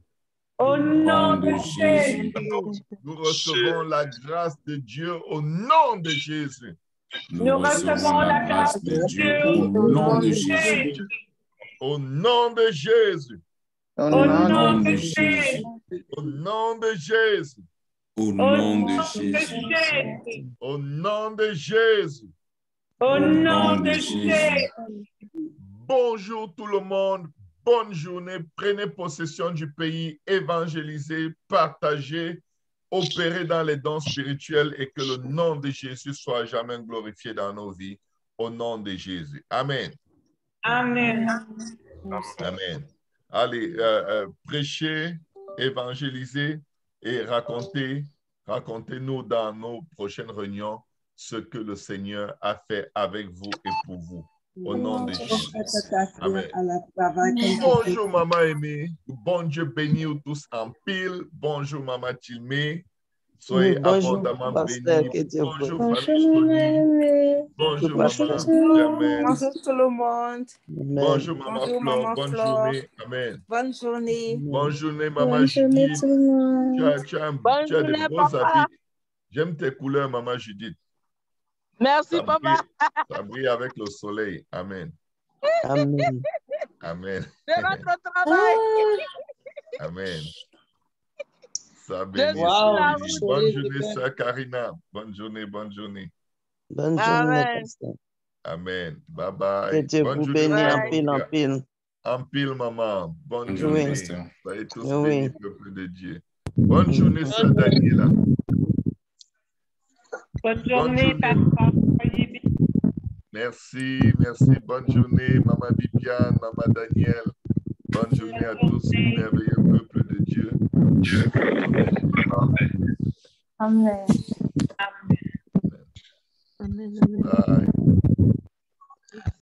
S3: Au nom de Jésus.
S2: Nous recevons la grâce de Dieu au nom de Jésus.
S1: Nous recevons la grâce de Dieu au nom de Jésus.
S2: Au nom de Jésus.
S3: Au nom de Jésus.
S2: Au nom de Jésus.
S1: Au nom de Jésus.
S2: Au nom de Jésus.
S3: Au nom de Jésus.
S2: Bonjour tout le monde. Bonne journée. Prenez possession du pays. Évangélisez, partagez, opérez dans les dons spirituels et que le nom de Jésus soit jamais glorifié dans nos vies. Au nom de Jésus. Amen.
S3: Amen.
S2: Amen. Allez, prêchez, évangélisez et racontez-nous dans nos prochaines réunions ce que le Seigneur a fait avec vous et pour vous. Au nom de Jésus. Amen. Bonjour, Maman Aimée. Bon Dieu bénit vous tous en pile. Bonjour, Maman Tilmé. Soyez abondamment bénis. Bonjour, famille. Bonjour, Maman Jamais.
S4: Bonjour tout le monde.
S2: Bonjour, Maman Flore. Bonne journée. Amen.
S4: Bonne journée.
S2: Bonne journée, Maman
S5: Bonne journée
S2: Judith.
S5: tout le monde.
S2: Tu as des beaux habits. J'aime tes couleurs, Maman Judith.
S7: Merci, papa.
S2: Ça brille avec le soleil. Amen.
S8: Amen.
S2: Amen.
S7: Je rentre au travail.
S2: Amen. Ça bénit.
S7: Wow.
S2: Bonne journée, Sœur Karina. Bonne journée, bonne journée.
S8: Bonne
S7: Amen.
S8: journée, pasteur.
S2: Amen. Bye bye.
S8: Que Dieu
S2: Bonne
S8: vous
S2: journée,
S8: bénisse en
S2: Maman.
S8: pile, en pile.
S2: En pile, maman. Bonne
S1: Bonne
S2: journée.
S1: journée, pasteur.
S2: Soyez tous
S8: Oui.
S2: bénis, peuple de Dieu. Bonne journée, Sœur Daniela.
S3: Bonne journée, pasteur. Soyez bénis.
S2: Merci, merci. Bonne journée, Maman Bibiane, Maman Daniel. Bonne journée à tous, merveilleux peuple de Dieu.
S5: Amen.
S2: Bye.